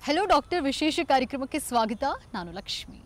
Hello doctor विशेष कार्यक्रमಕ್ಕೆ ಸ್ವಾಗತ ನಾನು ಲಕ್ಷ್ಮಿ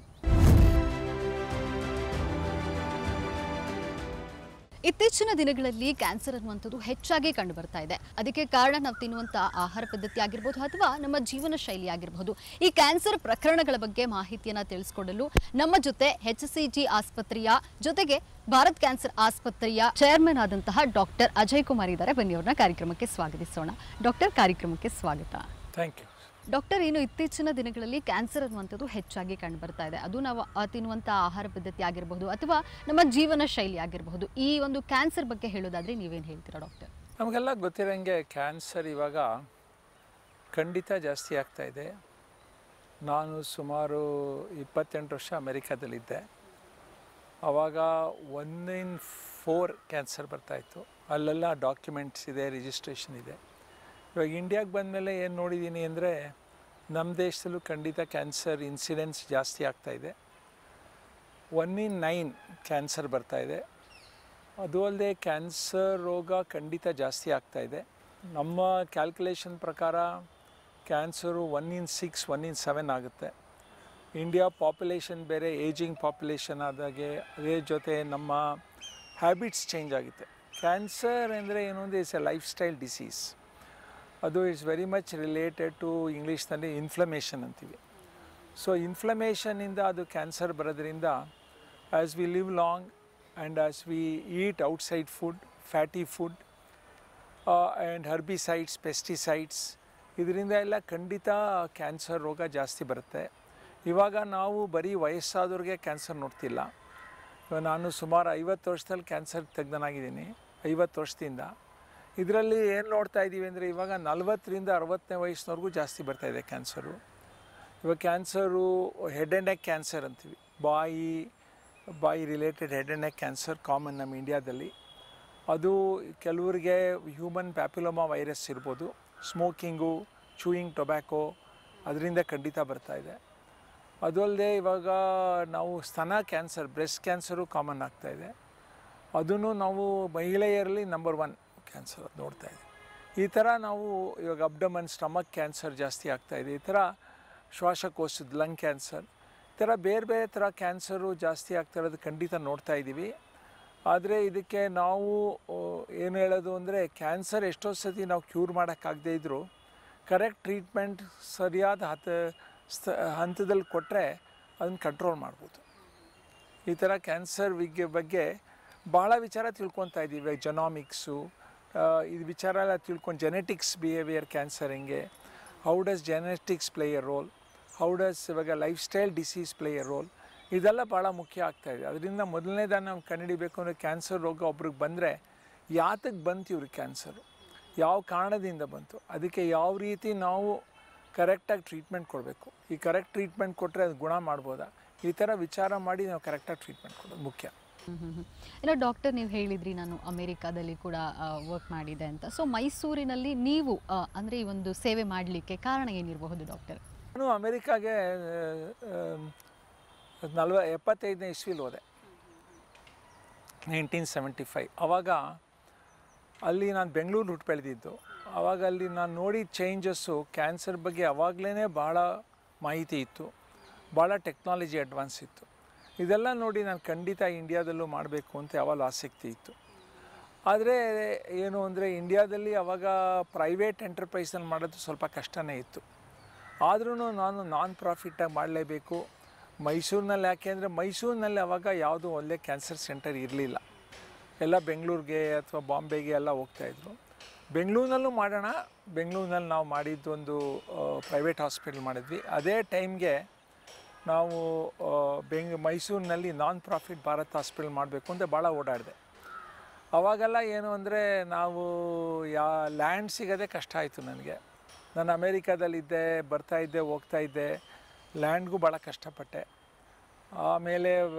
ಇತ್ತೀಚಿನ ದಿನಗಳಲ್ಲಿ ಕ್ಯಾನ್ಸರ್ ಅನ್ನುವಂಥದ್ದು ಹೆಚ್ಚಾಗಿ ಕಂಡು ಬರ್ತಾ ಇದೆ ಅದಕ್ಕೆ ಕಾರಣ ನಾವು ತಿನ್ನುವಂತ ಆಹಾರ ಪದ್ಧತಿ ಆಗಿರಬಹುದು ಅಥವಾ ನಮ್ಮ ಜೀವನ ಶೈಲಿ ಆಗಿರಬಹುದು ಈ ಕ್ಯಾನ್ಸರ್ ಪ್ರಕರಣಗಳ ಬಗ್ಗೆ ಮಾಹಿತಿಯನ್ನು ತಿಳಿಸಿಕೊಡಲು ನಮ್ಮ ಜೊತೆ ಎಚ್ಸಿಜಿ ಆಸ್ಪತ್ರೆಯ ಜೊತೆಗೆ ಭಾರತ್ ಕ್ಯಾನ್ಸರ್ ಆಸ್ಪತ್ರೆಯ ಚೇರ್ಮನ್ ಆದಂತಹ ಡಾಕ್ಟರ್ ಅಜಯ್ ಕುಮಾರ್ ಇದ್ದಾರೆ ಬನ್ನಿ ಅವರನ್ನ ಕಾರ್ಯಕ್ರಮಕ್ಕೆ ಸ್ವಾಗತಿಸೋಣ ಡಾಕ್ಟರ್ ಕಾರ್ಯಕ್ರಮಕ್ಕೆ ಸ್ವಾಗತ ಥ್ಯಾಂಕ್ ಯು ಡಾಕ್ಟರ್ ಏನು ಇತ್ತೀಚಿನ ದಿನಗಳಲ್ಲಿ ಕ್ಯಾನ್ಸರ್ ಅನ್ನುವಂಥದ್ದು ಹೆಚ್ಚಾಗಿ ಕಂಡು ಬರ್ತಾ ಇದೆ ಅದು ನಾವು ತಿನ್ನುವಂಥ ಆಹಾರ ಪದ್ಧತಿ ಆಗಿರಬಹುದು ಅಥವಾ ನಮ್ಮ ಜೀವನ ಶೈಲಿ ಆಗಿರಬಹುದು ಈ ಒಂದು ಕ್ಯಾನ್ಸರ್ ಬಗ್ಗೆ ಹೇಳೋದಾದರೆ ನೀವೇನು ಹೇಳ್ತೀರಾ ಡಾಕ್ಟರ್ ನಮಗೆಲ್ಲ ಗೊತ್ತಿರೋಂಗೆ ಕ್ಯಾನ್ಸರ್ ಇವಾಗ ಖಂಡಿತ ಜಾಸ್ತಿ ಆಗ್ತಾ ಇದೆ ನಾನು ಸುಮಾರು 28 ವರ್ಷ ಅಮೆರಿಕಾದಲ್ಲಿದ್ದೆ ಆವಾಗ 1 in 4 ಕ್ಯಾನ್ಸರ್ ಬರ್ತಾಯಿತ್ತು ಅಲ್ಲೆಲ್ಲ ಡಾಕ್ಯುಮೆಂಟ್ಸ್ ಇದೆ ರಿಜಿಸ್ಟ್ರೇಷನ್ ಇದೆ ಇವಾಗ ಇಂಡಿಯಾಗೆ ಬಂದಮೇಲೆ ಏನು ನೋಡಿದ್ದೀನಿ ಅಂದರೆ ನಮ್ಮ ದೇಶದಲ್ಲೂ ಖಂಡಿತ ಕ್ಯಾನ್ಸರ್ ಇನ್ಸಿಡೆನ್ಸ್ ಜಾಸ್ತಿ ಆಗ್ತಾಯಿದೆ 1 in 9 ಕ್ಯಾನ್ಸರ್ ಬರ್ತಾಯಿದೆ ಅದು ಅಲ್ಲದೆ ಕ್ಯಾನ್ಸರ್ ರೋಗ ಖಂಡಿತ ಜಾಸ್ತಿ ಆಗ್ತಾಯಿದೆ ನಮ್ಮ ಕ್ಯಾಲ್ಕುಲೇಷನ್ ಪ್ರಕಾರ ಕ್ಯಾನ್ಸರು 1 in 6 1 in 7 ಆಗುತ್ತೆ ಇಂಡಿಯಾ ಪಾಪ್ಯುಲೇಷನ್ ಬೇರೆ ಏಜಿಂಗ್ ಪಾಪ್ಯುಲೇಷನ್ ಆದಾಗೆ ಅದೇ ಜೊತೆ ನಮ್ಮ ಹ್ಯಾಬಿಟ್ಸ್ ಚೇಂಜ್ ಆಗುತ್ತೆ ಕ್ಯಾನ್ಸರ್ ಅಂದರೆ ಏನು ಅಂದರೆ it's a life style disease ಅದು it's very much related to ಇಂಗ್ಲೀಷ್ನಲ್ಲಿ ಇನ್ಫ್ಲಮೇಷನ್ ಅಂತೀವಿ ಸೊ ಇನ್ಫ್ಲಮೇಷನಿಂದ ಅದು ಕ್ಯಾನ್ಸರ್ ಬರೋದ್ರಿಂದ as we live long and as we eat outside food fatty food and herbicides pesticides ಇದರಿಂದ ಎಲ್ಲ ಖಂಡಿತ ಕ್ಯಾನ್ಸರ್ ರೋಗ ಜಾಸ್ತಿ ಬರುತ್ತೆ ಇವಾಗ ನಾವು ಬರೀ ವಯಸ್ಸಾದವ್ರಿಗೆ ಕ್ಯಾನ್ಸರ್ ನೋಡ್ತಿಲ್ಲ ಇವಾಗ ನಾನು ಸುಮಾರು 50 ವರ್ಷದಲ್ಲಿ ಕ್ಯಾನ್ಸರ್ ತೆಗ್ದನಾಗಿದ್ದೀನಿ 50 ವರ್ಷದಿಂದ ಇದರಲ್ಲಿ ಏನು ನೋಡ್ತಾ ಇದ್ದೀವಿ ಅಂದರೆ ಇವಾಗ 40ರಿಂದ 60ನೇ ವಯಸ್ಸಿನವ್ರಿಗೂ ಜಾಸ್ತಿ ಬರ್ತಾಯಿದೆ ಕ್ಯಾನ್ಸರು ಇವಾಗ cancer head and neck cancer ಅಂತೀವಿ ಬಾಯಿ related head and neck cancer common ನಮ್ಮ ಇಂಡಿಯಾದಲ್ಲಿ ಅದು ಕೆಲವರಿಗೆ ಹ್ಯೂಮನ್ ಪ್ಯಾಪಿಲೋಮಾ ವೈರಸ್ ಇರ್ಬೋದು ಸ್ಮೋಕಿಂಗು ಚೂಯಿಂಗ್ ಟೊಬ್ಯಾಕೋ ಅದರಿಂದ ಖಂಡಿತ ಬರ್ತಾಯಿದೆ ಅದು ಅಲ್ಲದೆ ಇವಾಗ ನಾವು ಸ್ತನ ಕ್ಯಾನ್ಸರ್ ಬ್ರೆಸ್ಟ್ ಕ್ಯಾನ್ಸರು ಕಾಮನ್ ಆಗ್ತಾಯಿದೆ ಅದನ್ನು ನಾವು ಮಹಿಳೆಯರಲ್ಲಿ ನಂಬರ್ 1 ಕ್ಯಾನ್ಸರ್ ಅದು ನೋಡ್ತಾಯಿದೆ ಈ ಥರ ನಾವು ಇವಾಗ ಅಬ್ಡಮನ್ ಸ್ಟಮಕ್ ಕ್ಯಾನ್ಸರ್ ಜಾಸ್ತಿ ಆಗ್ತಾಯಿದೆ ಈ ಥರ ಶ್ವಾಸಕೋಶದ ಲಂಗ್ ಕ್ಯಾನ್ಸರ್ ಈ ಥರ ಬೇರೆ ಬೇರೆ ಥರ ಕ್ಯಾನ್ಸರು ಜಾಸ್ತಿ ಆಗ್ತಾ ಇರೋದು ಖಂಡಿತ ನೋಡ್ತಾ ಇದ್ದೀವಿ ಆದರೆ ಇದಕ್ಕೆ ನಾವು ಏನು ಹೇಳೋದು ಅಂದರೆ ಕ್ಯಾನ್ಸರ್ ಎಷ್ಟೋ ಸತಿ ನಾವು ಕ್ಯೂರ್ ಮಾಡೋಕ್ಕಾಗದೇ ಇದ್ದರೂ ಕರೆಕ್ಟ್ ಟ್ರೀಟ್ಮೆಂಟ್ ಸರಿಯಾದ ಹಂತದಲ್ಲಿ ಕೊಟ್ಟರೆ ಅದನ್ನು ಕಂಟ್ರೋಲ್ ಮಾಡ್ಬೋದು ಈ ಥರ ಕ್ಯಾನ್ಸರ್ ಬಗ್ಗೆ ಭಾಳ ವಿಚಾರ ತಿಳ್ಕೊತಾ ಇದ್ದೀವಿ ಜೊನಾಮಿಕ್ಸು ಇದು ವಿಚಾರ ಎಲ್ಲ ತಿಳ್ಕೊಂಡು ಜೆನೆಟಿಕ್ಸ್ ಬಿಹೇವಿಯರ್ ಕ್ಯಾನ್ಸರ್ ಹೆಂಗೆ how does genetics play a role how does ಇವಾಗ life style disease play a role ಇದೆಲ್ಲ ಭಾಳ ಮುಖ್ಯ ಆಗ್ತಾಯಿದೆ ಅದರಿಂದ ಮೊದಲನೇದಾಗಿ ನಾವು ಕಂಡುಹಿಡಿಬೇಕು ಅಂದರೆ ಕ್ಯಾನ್ಸರ್ ರೋಗ ಒಬ್ರಿಗೆ ಬಂದರೆ ಯಾತಕ್ಕೆ ಬಂತು ಇವ್ರಿಗೆ ಕ್ಯಾನ್ಸರು ಯಾವ ಕಾರಣದಿಂದ ಬಂತು ಅದಕ್ಕೆ ಯಾವ ರೀತಿ ನಾವು ಕರೆಕ್ಟಾಗಿ ಟ್ರೀಟ್ಮೆಂಟ್ ಕೊಡಬೇಕು ಈ ಕರೆಕ್ಟ್ ಟ್ರೀಟ್ಮೆಂಟ್ ಕೊಟ್ಟರೆ ಅದು ಗುಣ ಮಾಡ್ಬೋದಾ ಈ ಥರ ವಿಚಾರ ಮಾಡಿ ನಾವು ಕರೆಕ್ಟಾಗಿ ಟ್ರೀಟ್ಮೆಂಟ್ ಕೊಡೋದು ಮುಖ್ಯ ಇಲ್ಲ ಡಾಕ್ಟರ್ ನೀವು ಹೇಳಿದ್ರಿ ನಾನು ಅಮೆರಿಕಾದಲ್ಲಿ ಕೂಡ ವರ್ಕ್ ಮಾಡಿದೆ ಅಂತ ಸೊ ಮೈಸೂರಿನಲ್ಲಿ ನೀವು ಅಂದರೆ ಈ ಒಂದು ಸೇವೆ ಮಾಡಲಿಕ್ಕೆ ಕಾರಣ ಏನಿರಬಹುದು ಡಾಕ್ಟರ್ ನಾನು ಅಮೆರಿಕಾಗೆ 75ನೇ ಇಸ್ವಿಲಿ ಹೋದೆ 1975 ಆವಾಗ ಅಲ್ಲಿ ನಾನು ಬೆಂಗಳೂರು ಹುಟ್ಟು ಬೆಳೆದಿದ್ದು ಆವಾಗ ಅಲ್ಲಿ ನಾನು ನೋಡಿದ ಚೇಂಜಸ್ಸು ಕ್ಯಾನ್ಸರ್ ಬಗ್ಗೆ ಆವಾಗಲೇ ಭಾಳ ಮಾಹಿತಿ ಇತ್ತು ಭಾಳ ಟೆಕ್ನಾಲಜಿ ಅಡ್ವಾನ್ಸ್ ಇತ್ತು ಇದೆಲ್ಲ ನೋಡಿ ನಾನು ಖಂಡಿತ ಇಂಡಿಯಾದಲ್ಲೂ ಮಾಡಬೇಕು ಅಂತ ಯಾವಾಗಲೂ ಆಸಕ್ತಿ ಇತ್ತು ಆದರೆ ಏನು ಅಂದರೆ ಇಂಡಿಯಾದಲ್ಲಿ ಆವಾಗ ಪ್ರೈವೇಟ್ ಎಂಟರ್ಪ್ರೈಸಲ್ಲಿ ಮಾಡೋದು ಸ್ವಲ್ಪ ಕಷ್ಟನೇ ಇತ್ತು ಆದ್ರೂ ನಾನು ನಾನ್ ಪ್ರಾಫಿಟಾಗಿ ಮಾಡಲೇಬೇಕು ಮೈಸೂರಿನಲ್ಲಿ ಯಾಕೆಂದರೆ ಮೈಸೂರಿನಲ್ಲಿ ಆವಾಗ ಯಾವುದೂ ಒಳ್ಳೆ ಕ್ಯಾನ್ಸರ್ ಸೆಂಟರ್ ಇರಲಿಲ್ಲ ಎಲ್ಲ ಬೆಂಗಳೂರಿಗೆ ಅಥವಾ ಬಾಂಬೆಗೆ ಎಲ್ಲ ಹೋಗ್ತಾಯಿದ್ರು ಬೆಂಗಳೂರಿನಲ್ಲೂ ಮಾಡೋಣ ಬೆಂಗಳೂರಿನಲ್ಲಿ ನಾವು ಮಾಡಿದ್ದೊಂದು ಪ್ರೈವೇಟ್ ಹಾಸ್ಪಿಟಲ್ ಮಾಡಿದ್ವಿ ಅದೇ ಟೈಮ್ಗೆ ನಾವು ಮೈಸೂರಿನಲ್ಲಿ ನಾನ್ ಪ್ರಾಫಿಟ್ ಭಾರತ್ ಹಾಸ್ಪಿಟಲ್ ಮಾಡಬೇಕು ಅಂತ ಭಾಳ ಓಡಾಡಿದೆ ಆವಾಗೆಲ್ಲ ಏನು ಅಂದರೆ ನಾವು ಲ್ಯಾಂಡ್ ಸಿಗೋದೇ ಕಷ್ಟ ಆಯಿತು ನನಗೆ ನಾನು ಅಮೇರಿಕಾದಲ್ಲಿದ್ದೆ ಬರ್ತಾಯಿದ್ದೆ ಹೋಗ್ತಾಯಿದ್ದೆ ಲ್ಯಾಂಡ್ಗೂ ಭಾಳ ಕಷ್ಟಪಟ್ಟೆ ಆಮೇಲೆ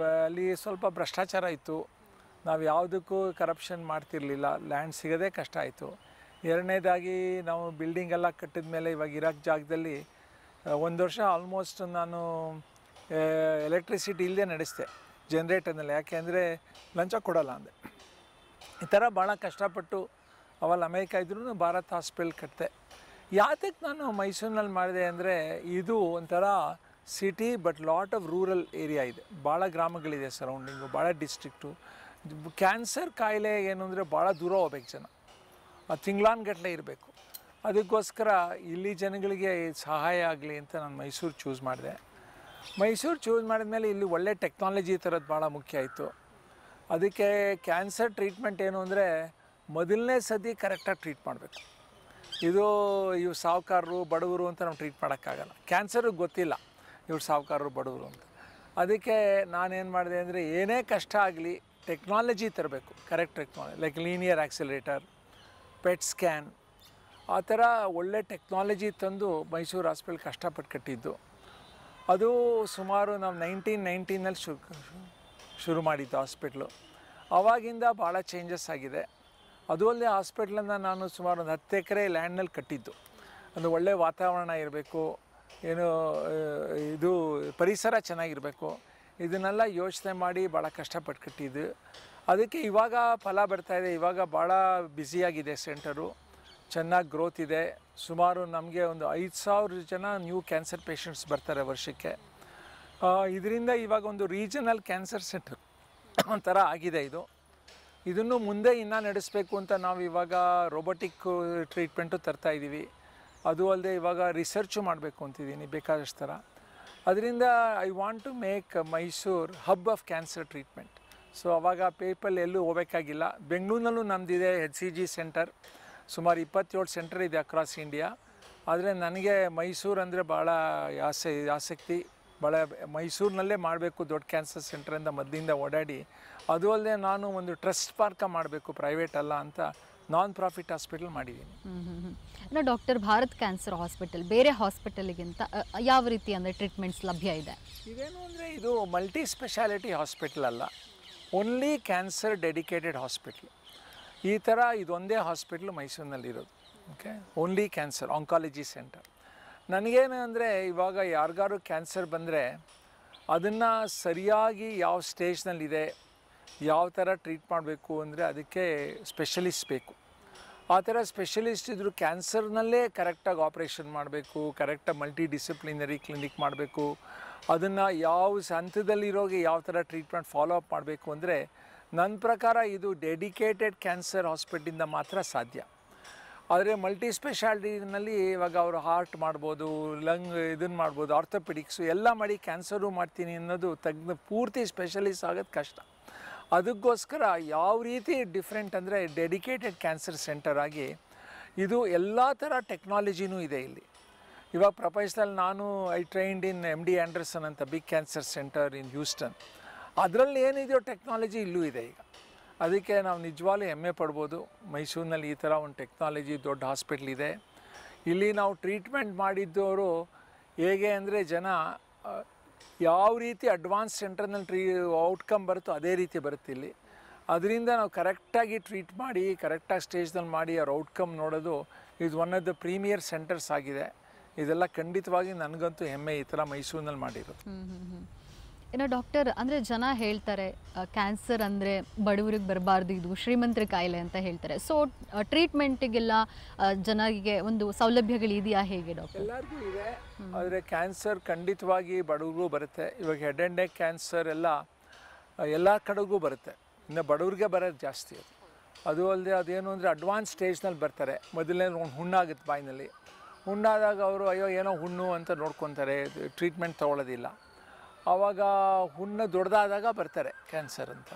ಅಲ್ಲಿ ಸ್ವಲ್ಪ ಭ್ರಷ್ಟಾಚಾರ ಇತ್ತು ನಾವು ಯಾವುದಕ್ಕೂ ಕರಪ್ಷನ್ ಮಾಡ್ತಿರಲಿಲ್ಲ ಲ್ಯಾಂಡ್ ಸಿಗೋದೇ ಕಷ್ಟ ಆಯಿತು ಎರಡನೇದಾಗಿ ನಾವು ಬಿಲ್ಡಿಂಗ್ ಎಲ್ಲ ಕಟ್ಟಿದ ಮೇಲೆ ಇವಾಗ ಇರೋಕ್ಕೆ ಜಾಗದಲ್ಲಿ 1 ವರ್ಷ ಆಲ್ಮೋಸ್ಟ್ ನಾನು ಎಲೆಕ್ಟ್ರಿಸಿಟಿ ಇಲ್ಲದೆ ನಡೆಸಿದೆ ಜನ್ರೇಟರ್ನಲ್ಲಿ ಯಾಕೆ ಅಂದರೆ ಲಂಚ ಕೊಡೋಲ್ಲ ಅಂದೆ ಈ ಥರ ಭಾಳ ಕಷ್ಟಪಟ್ಟು ಅವಲ್ಲಿ ಅಮೇರಿಕ ಇದ್ರೂ ಭಾರತ್ ಹಾಸ್ಪಿಟಲ್ ಕಟ್ಟಿದೆ ಯಾತಕ್ಕೆ ನಾನು ಮೈಸೂರಿನಲ್ಲಿ ಮಾಡಿದೆ ಅಂದರೆ ಇದು ಒಂಥರ city but lot of rural area ಇದೆ, ಭಾಳ ಗ್ರಾಮಗಳಿದೆ ಸರೌಂಡಿಂಗು, ಭಾಳ ಡಿಸ್ಟ್ರಿಕ್ಟು. ಕ್ಯಾನ್ಸರ್ ಕಾಯಿಲೆ ಏನು ಅಂದರೆ ಭಾಳ ದೂರ ಹೋಗ್ಬೇಕು ಜನ, ತಿಂಗಳಾನ್ಗಟ್ಟಲೆ ಇರಬೇಕು. ಅದಕ್ಕೋಸ್ಕರ ಇಲ್ಲಿ ಜನಗಳಿಗೆ ಸಹಾಯ ಆಗಲಿ ಅಂತ ನಾನು ಮೈಸೂರು ಚೂಸ್ ಮಾಡಿದೆ. ಮೈಸೂರು ಚೂಸ್ ಮಾಡಿದ್ಮೇಲೆ ಇಲ್ಲಿ ಒಳ್ಳೆ ಟೆಕ್ನಾಲಜಿ ಥರದ್ದು ಭಾಳ ಮುಖ್ಯ ಆಯಿತು. ಅದಕ್ಕೆ ಕ್ಯಾನ್ಸರ್ ಟ್ರೀಟ್ಮೆಂಟ್ ಏನು ಅಂದರೆ ಮೊದಲನೇ ಸತಿ ಕರೆಕ್ಟಾಗಿ ಟ್ರೀಟ್ ಮಾಡಬೇಕು. ಇವು ಸಾಹುಕಾರರು ಬಡವರು ಅಂತ ನಾವು ಟ್ರೀಟ್ ಮಾಡೋಕ್ಕಾಗಲ್ಲ. ಕ್ಯಾನ್ಸರಿಗೆ ಗೊತ್ತಿಲ್ಲ ಇವ್ರು ಸಾಹುಕಾರರು ಬಡವರು ಅಂತ. ಅದಕ್ಕೆ ನಾನೇನು ಮಾಡಿದೆ ಅಂದರೆ ಏನೇ ಕಷ್ಟ ಆಗಲಿ ಟೆಕ್ನಾಲಜಿ ತರಬೇಕು, correct technology, like linear accelerator, pet scan, ಆ ಥರ ಒಳ್ಳೆ ಟೆಕ್ನಾಲಜಿ ತಂದು ಮೈಸೂರು ಹಾಸ್ಪಿಟಲ್ ಕಷ್ಟಪಟ್ಟು ಕಟ್ಟಿದ್ದು. ಅದು ಸುಮಾರು ನಾವು 1919ನಲ್ಲಿ ಶುರು ಮಾಡಿದ್ದು ಹಾಸ್ಪಿಟ್ಲು. ಆವಾಗಿಂದ ಭಾಳ ಚೇಂಜಸ್ ಆಗಿದೆ. ಅದು ಅಲ್ಲದೆ ಹಾಸ್ಪಿಟ್ಲನ್ನು ನಾನು ಸುಮಾರು ಒಂದು 10 ಎಕರೆ ಲ್ಯಾಂಡ್ನಲ್ಲಿ ಕಟ್ಟಿದ್ದು. ಒಂದು ಒಳ್ಳೆಯ ವಾತಾವರಣ ಇರಬೇಕು, ಇದು ಪರಿಸರ ಚೆನ್ನಾಗಿರಬೇಕು, ಇದನ್ನೆಲ್ಲ ಯೋಚನೆ ಮಾಡಿ ಭಾಳ ಕಷ್ಟಪಟ್ಟು ಕಟ್ಟಿದ್ದು. ಅದಕ್ಕೆ ಇವಾಗ ಫಲ ಬರ್ತಾಯಿದೆ. ಇವಾಗ ಭಾಳ ಬ್ಯುಸಿಯಾಗಿದೆ ಸೆಂಟರು, ಚೆನ್ನಾಗಿ ಗ್ರೋತ್ ಇದೆ. ಸುಮಾರು ನಮಗೆ ಒಂದು 5,000 ಜನ ನ್ಯೂ ಕ್ಯಾನ್ಸರ್ ಪೇಷಂಟ್ಸ್ ಬರ್ತಾರೆ ವರ್ಷಕ್ಕೆ. ಇದರಿಂದ ಇವಾಗ ಒಂದು ರೀಜನಲ್ ಕ್ಯಾನ್ಸರ್ ಸೆಂಟರ್ ಒಂಥರ ಆಗಿದೆ. ಇದನ್ನು ಮುಂದೆ ಇನ್ನೂ ನಡೆಸಬೇಕು ಅಂತ ನಾವು ಇವಾಗ ರೋಬೋಟಿಕ್ ಟ್ರೀಟ್ಮೆಂಟು ತರ್ತಾಯಿದ್ದೀವಿ. ಅದು ಅಲ್ಲದೆ ಇವಾಗ ರಿಸರ್ಚು ಮಾಡಬೇಕು ಅಂತಿದ್ದೀನಿ ಬೇಕಾದಷ್ಟು ಥರ. ಅದರಿಂದ I want to make Mysuru hub of cancer treatment. So ಅವಾಗ ಪೇಪಲ್ ಎಲ್ಲೂ ಹೋಗಬೇಕಾಗಿಲ್ಲ. ಬೆಂಗಳೂರಿನಲ್ಲೂ ನಮ್ಮದಿದೆ HCG ಸೆಂಟರ್, ಸುಮಾರು 27 ಸೆಂಟರ್ ಇದೆ ಅಕ್ರಾಸ್ ಇಂಡಿಯಾ. ಆದರೆ ನನಗೆ ಮೈಸೂರು ಅಂದರೆ ಭಾಳ ಆಸಕ್ತಿ. ಭಾಳ ಮೈಸೂರಿನಲ್ಲೇ ಮಾಡಬೇಕು ದೊಡ್ಡ ಕ್ಯಾನ್ಸರ್ ಸೆಂಟ್ರಿಂದ ಮೊದಲಿಂದ ಓಡಾಡಿ. ಅದು ಅಲ್ಲದೆ ನಾನು ಒಂದು ಟ್ರಸ್ಟ್ ಪಾರ್ಕ ಮಾಡಬೇಕು, ಪ್ರೈವೇಟ್ ಅಲ್ಲ ಅಂತ ನಾನ್ ಪ್ರಾಫಿಟ್ ಹಾಸ್ಪಿಟಲ್ ಮಾಡಿದ್ದೀನಿ. ಇನ್ನು ಡಾಕ್ಟರ್ ಭಾರತ್ ಕ್ಯಾನ್ಸರ್ ಹಾಸ್ಪಿಟಲ್ ಬೇರೆ ಹಾಸ್ಪಿಟಲ್ಗಿಂತ ಯಾವ ರೀತಿ ಅಂದರೆ ಟ್ರೀಟ್ಮೆಂಟ್ಸ್ ಲಭ್ಯ ಇದೆ? ಇದೇನು ಅಂದರೆ ಇದು ಮಲ್ಟಿ ಸ್ಪೆಷಾಲಿಟಿ ಹಾಸ್ಪಿಟಲ್ ಅಲ್ಲ, ಓನ್ಲಿ ಕ್ಯಾನ್ಸರ್ ಡೆಡಿಕೇಟೆಡ್ ಹಾಸ್ಪಿಟ್ಲ್. ಈ ಥರ ಇದೊಂದೇ ಹಾಸ್ಪಿಟ್ಲು ಮೈಸೂರಿನಲ್ಲಿರೋದು. Okay, only cancer oncology centre. ನನಗೇನು ಅಂದರೆ ಇವಾಗ ಯಾರಿಗಾರು ಕ್ಯಾನ್ಸರ್ ಬಂದರೆ ಅದನ್ನು ಸರಿಯಾಗಿ ಯಾವ ಸ್ಟೇಜ್ನಲ್ಲಿದೆ, ಯಾವ ಥರ ಟ್ರೀಟ್ ಮಾಡಬೇಕು ಅಂದರೆ ಅದಕ್ಕೆ ಸ್ಪೆಷಲಿಸ್ಟ್ ಬೇಕು. ಆ ಥರ ಸ್ಪೆಷಲಿಸ್ಟ್ ಇದ್ದರೂ ಕ್ಯಾನ್ಸರ್ನಲ್ಲೇ ಕರೆಕ್ಟಾಗಿ ಆಪ್ರೇಷನ್ ಮಾಡಬೇಕು, ಕರೆಕ್ಟಾಗಿ ಮಲ್ಟಿ ಡಿಸಿಪ್ಲಿನರಿ ಕ್ಲಿನಿಕ್ ಮಾಡಬೇಕು. ಅದನ್ನು ಯಾವ ಹಂತದಲ್ಲಿರೋಗೆ ಯಾವ ಥರ ಟ್ರೀಟ್ಮೆಂಟ್ ಫಾಲೋ ಅಪ್ ಮಾಡಬೇಕು ಅಂದರೆ ನನ್ನ ಪ್ರಕಾರ ಇದು ಡೆಡಿಕೇಟೆಡ್ ಕ್ಯಾನ್ಸರ್ ಹಾಸ್ಪಿಟಲಿಂದ ಮಾತ್ರ ಸಾಧ್ಯ. ಆದರೆ ಮಲ್ಟಿ ಸ್ಪೆಷಾಲಿಟಿನಲ್ಲಿ ಇವಾಗ ಅವರು ಹಾರ್ಟ್ ಮಾಡ್ಬೋದು, ಇದನ್ನು ಮಾಡ್ಬೋದು, ಆರ್ಥೋಪೆಡಿಕ್ಸು ಎಲ್ಲ ಮಾಡಿ ಕ್ಯಾನ್ಸರು ಮಾಡ್ತೀನಿ ಅನ್ನೋದು ಪೂರ್ತಿ ಸ್ಪೆಷಲಿಸ್ಟ್ ಆಗೋದು ಕಷ್ಟ. ಅದಕ್ಕೋಸ್ಕರ ಯಾವ ರೀತಿ ಡಿಫ್ರೆಂಟ್ ಅಂದರೆ ಡೆಡಿಕೇಟೆಡ್ ಕ್ಯಾನ್ಸರ್ ಸೆಂಟರ್ ಆಗಿ ಇದು ಎಲ್ಲ ಥರ ಟೆಕ್ನಾಲಜಿನೂ ಇದೆ ಇಲ್ಲಿ. ಇವಾಗ ಪ್ರಪಂಚದಲ್ಲಿ ನಾನು I trained in MD Anderson ಅಂತ big cancer centre in Houston. ಅದರಲ್ಲಿ ಏನಿದೆಯೋ ಟೆಕ್ನಾಲಜಿ ಇಲ್ಲೂ ಇದೆ ಈಗ. ಅದಕ್ಕೆ ನಾವು ನಿಜವಾಗ್ಲೂ ಹೆಮ್ಮೆ ಪಡ್ಬೋದು, ಮೈಸೂರಿನಲ್ಲಿ ಈ ಥರ ಒಂದು ಟೆಕ್ನಾಲಜಿ ದೊಡ್ಡ ಹಾಸ್ಪಿಟ್ಲ್ ಇದೆ. ಇಲ್ಲಿ ನಾವು ಟ್ರೀಟ್ಮೆಂಟ್ ಮಾಡಿದ್ದವರು ಹೇಗೆ ಅಂದರೆ ಜನ ಯಾವ ರೀತಿ ಅಡ್ವಾನ್ಸ್ ಸೆಂಟರ್ನಲ್ಲಿ ಔಟ್ಕಮ್ ಬರುತ್ತೋ ಅದೇ ರೀತಿ ಬರುತ್ತೆ ಇಲ್ಲಿ. ಅದರಿಂದ ನಾವು ಕರೆಕ್ಟಾಗಿ ಟ್ರೀಟ್ ಮಾಡಿ ಕರೆಕ್ಟಾಗಿ ಸ್ಟೇಜ್ನಲ್ಲಿ ಮಾಡಿ ಅವ್ರ ಔಟ್ಕಮ್ ನೋಡೋದು ಇದು one of the premier centres ಆಗಿದೆ. ಇದೆಲ್ಲ ಖಂಡಿತವಾಗಿ ನನಗಂತೂ ಹೆಮ್ಮೆ ಈ ಥರ ಮೈಸೂರಿನಲ್ಲಿ ಮಾಡಿರೋದು. ಇನ್ನು ಡಾಕ್ಟರ್ ಅಂದರೆ ಜನ ಹೇಳ್ತಾರೆ ಕ್ಯಾನ್ಸರ್ ಅಂದರೆ ಬಡವರಿಗೆ ಬರಬಾರ್ದು, ಇದು ಶ್ರೀಮಂತರ ಕಾಯಿಲೆ ಅಂತ ಹೇಳ್ತಾರೆ. ಸೊ ಟ್ರೀಟ್ಮೆಂಟಿಗೆಲ್ಲ ಜನರಿಗೆ ಒಂದು ಸೌಲಭ್ಯಗಳಿದೆಯಾ ಹೇಗೆ ಡಾಕ್ಟರ್? ಎಲ್ಲರಿಗೂ ಇದೆ, ಆದರೆ ಕ್ಯಾನ್ಸರ್ ಖಂಡಿತವಾಗಿ ಬಡವ್ರಿಗೂ ಬರುತ್ತೆ. ಇವಾಗ ಹೆಡ್ ಆ್ಯಂಡ್ ನೆಕ್ ಕ್ಯಾನ್ಸರ್ ಎಲ್ಲ ಕಡೆಗೂ ಬರುತ್ತೆ. ಇನ್ನು ಬಡವ್ರಿಗೆ ಬರೋದು ಜಾಸ್ತಿ ಅದು ಅಲ್ಲದೆ ಅದೇನು ಅಂದರೆ ಅಡ್ವಾನ್ಸ್ ಸ್ಟೇಜ್ನಲ್ಲಿ ಬರ್ತಾರೆ. ಮೊದಲನೇ ಒಂದು ಹುಣ್ಣಾಗುತ್ತೆ ಬಾಯಿನಲ್ಲಿ. ಹುಣ್ಣಾದಾಗ ಅವರು ಅಯ್ಯೋ ಏನೋ ಹುಣ್ಣು ಅಂತ ನೋಡ್ಕೊತಾರೆ, ಟ್ರೀಟ್ಮೆಂಟ್ ತೊಗೊಳ್ಳೋದಿಲ್ಲ. ಆವಾಗ ಹುಣ್ಣು ದೊಡ್ಡದಾದಾಗ ಬರ್ತಾರೆ ಕ್ಯಾನ್ಸರ್ ಅಂತ.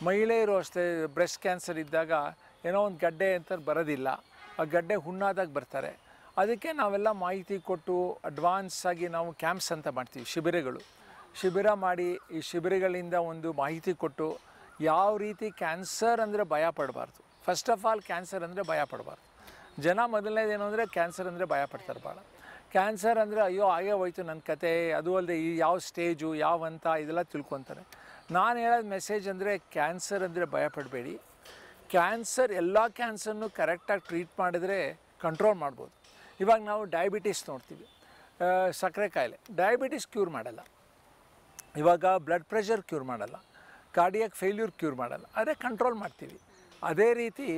ಮಹಿಳೆಯರು ಅಷ್ಟೇ, ಬ್ರೆಸ್ಟ್ ಕ್ಯಾನ್ಸರ್ ಇದ್ದಾಗ ಏನೋ ಒಂದು ಗಡ್ಡೆ ಅಂತ ಬರೋದಿಲ್ಲ, ಆ ಗಡ್ಡೆ ಹುಣ್ಣಾದಾಗ ಬರ್ತಾರೆ. ಅದಕ್ಕೆ ನಾವೆಲ್ಲ ಮಾಹಿತಿ ಕೊಟ್ಟು ಅಡ್ವಾನ್ಸ್ ಆಗಿ ನಾವು ಕ್ಯಾಂಪ್ಸ್ ಅಂತ ಮಾಡ್ತೀವಿ, ಶಿಬಿರ ಮಾಡಿ ಈ ಶಿಬಿರಗಳಿಂದ ಒಂದು ಮಾಹಿತಿ ಕೊಟ್ಟು ಯಾವ ರೀತಿ ಕ್ಯಾನ್ಸರ್ ಅಂದರೆ ಭಯ ಪಡಬಾರ್ದು. ಫಸ್ಟ್ ಆಫ್ ಆಲ್ ಕ್ಯಾನ್ಸರ್ ಅಂದರೆ ಭಯ ಪಡಬಾರ್ದು. ಜನ ಮೊದಲನೇದೇನು ಅಂದರೆ ಕ್ಯಾನ್ಸರ್ ಅಂದರೆ ಭಯ ಪಡ್ತಾರೆ ಭಾಳ. ಕ್ಯಾನ್ಸರ್ ಅಂದರೆ ಅಯ್ಯೋ ಹಾಗೇ ಹೋಯ್ತು ನನ್ನ ಕತೆ, ಅದು ಅಲ್ಲದೆ ಈ ಯಾವ ಸ್ಟೇಜು ಯಾವ ಹಂತ ಇದೆಲ್ಲ ತಿಳ್ಕೊತಾರೆ. ನಾನು ಹೇಳೋದು ಮೆಸೇಜ್ ಅಂದರೆ ಕ್ಯಾನ್ಸರ್ ಅಂದರೆ ಭಯಪಡಬೇಡಿ. ಕ್ಯಾನ್ಸರ್ ಎಲ್ಲ ಕ್ಯಾನ್ಸರ್ನು ಕರೆಕ್ಟಾಗಿ ಟ್ರೀಟ್ ಮಾಡಿದ್ರೆ ಕಂಟ್ರೋಲ್ ಮಾಡ್ಬೋದು. ಇವಾಗ ನಾವು ಡಯಾಬಿಟಿಸ್ ನೋಡ್ತೀವಿ, ಸಕ್ಕರೆ ಕಾಯಿಲೆ, ಡಯಾಬಿಟಿಸ್ ಕ್ಯೂರ್ ಮಾಡಲ್ಲ. ಇವಾಗ ಬ್ಲಡ್ ಪ್ರೆಷರ್ ಕ್ಯೂರ್ ಮಾಡಲ್ಲ, ಕಾರ್ಡಿಯಾಕ್ ಫೇಲ್ಯೂರ್ ಕ್ಯೂರ್ ಮಾಡಲ್ಲ, ಅದೇ ಕಂಟ್ರೋಲ್ ಮಾಡ್ತೀವಿ. ಅದೇ ರೀತಿ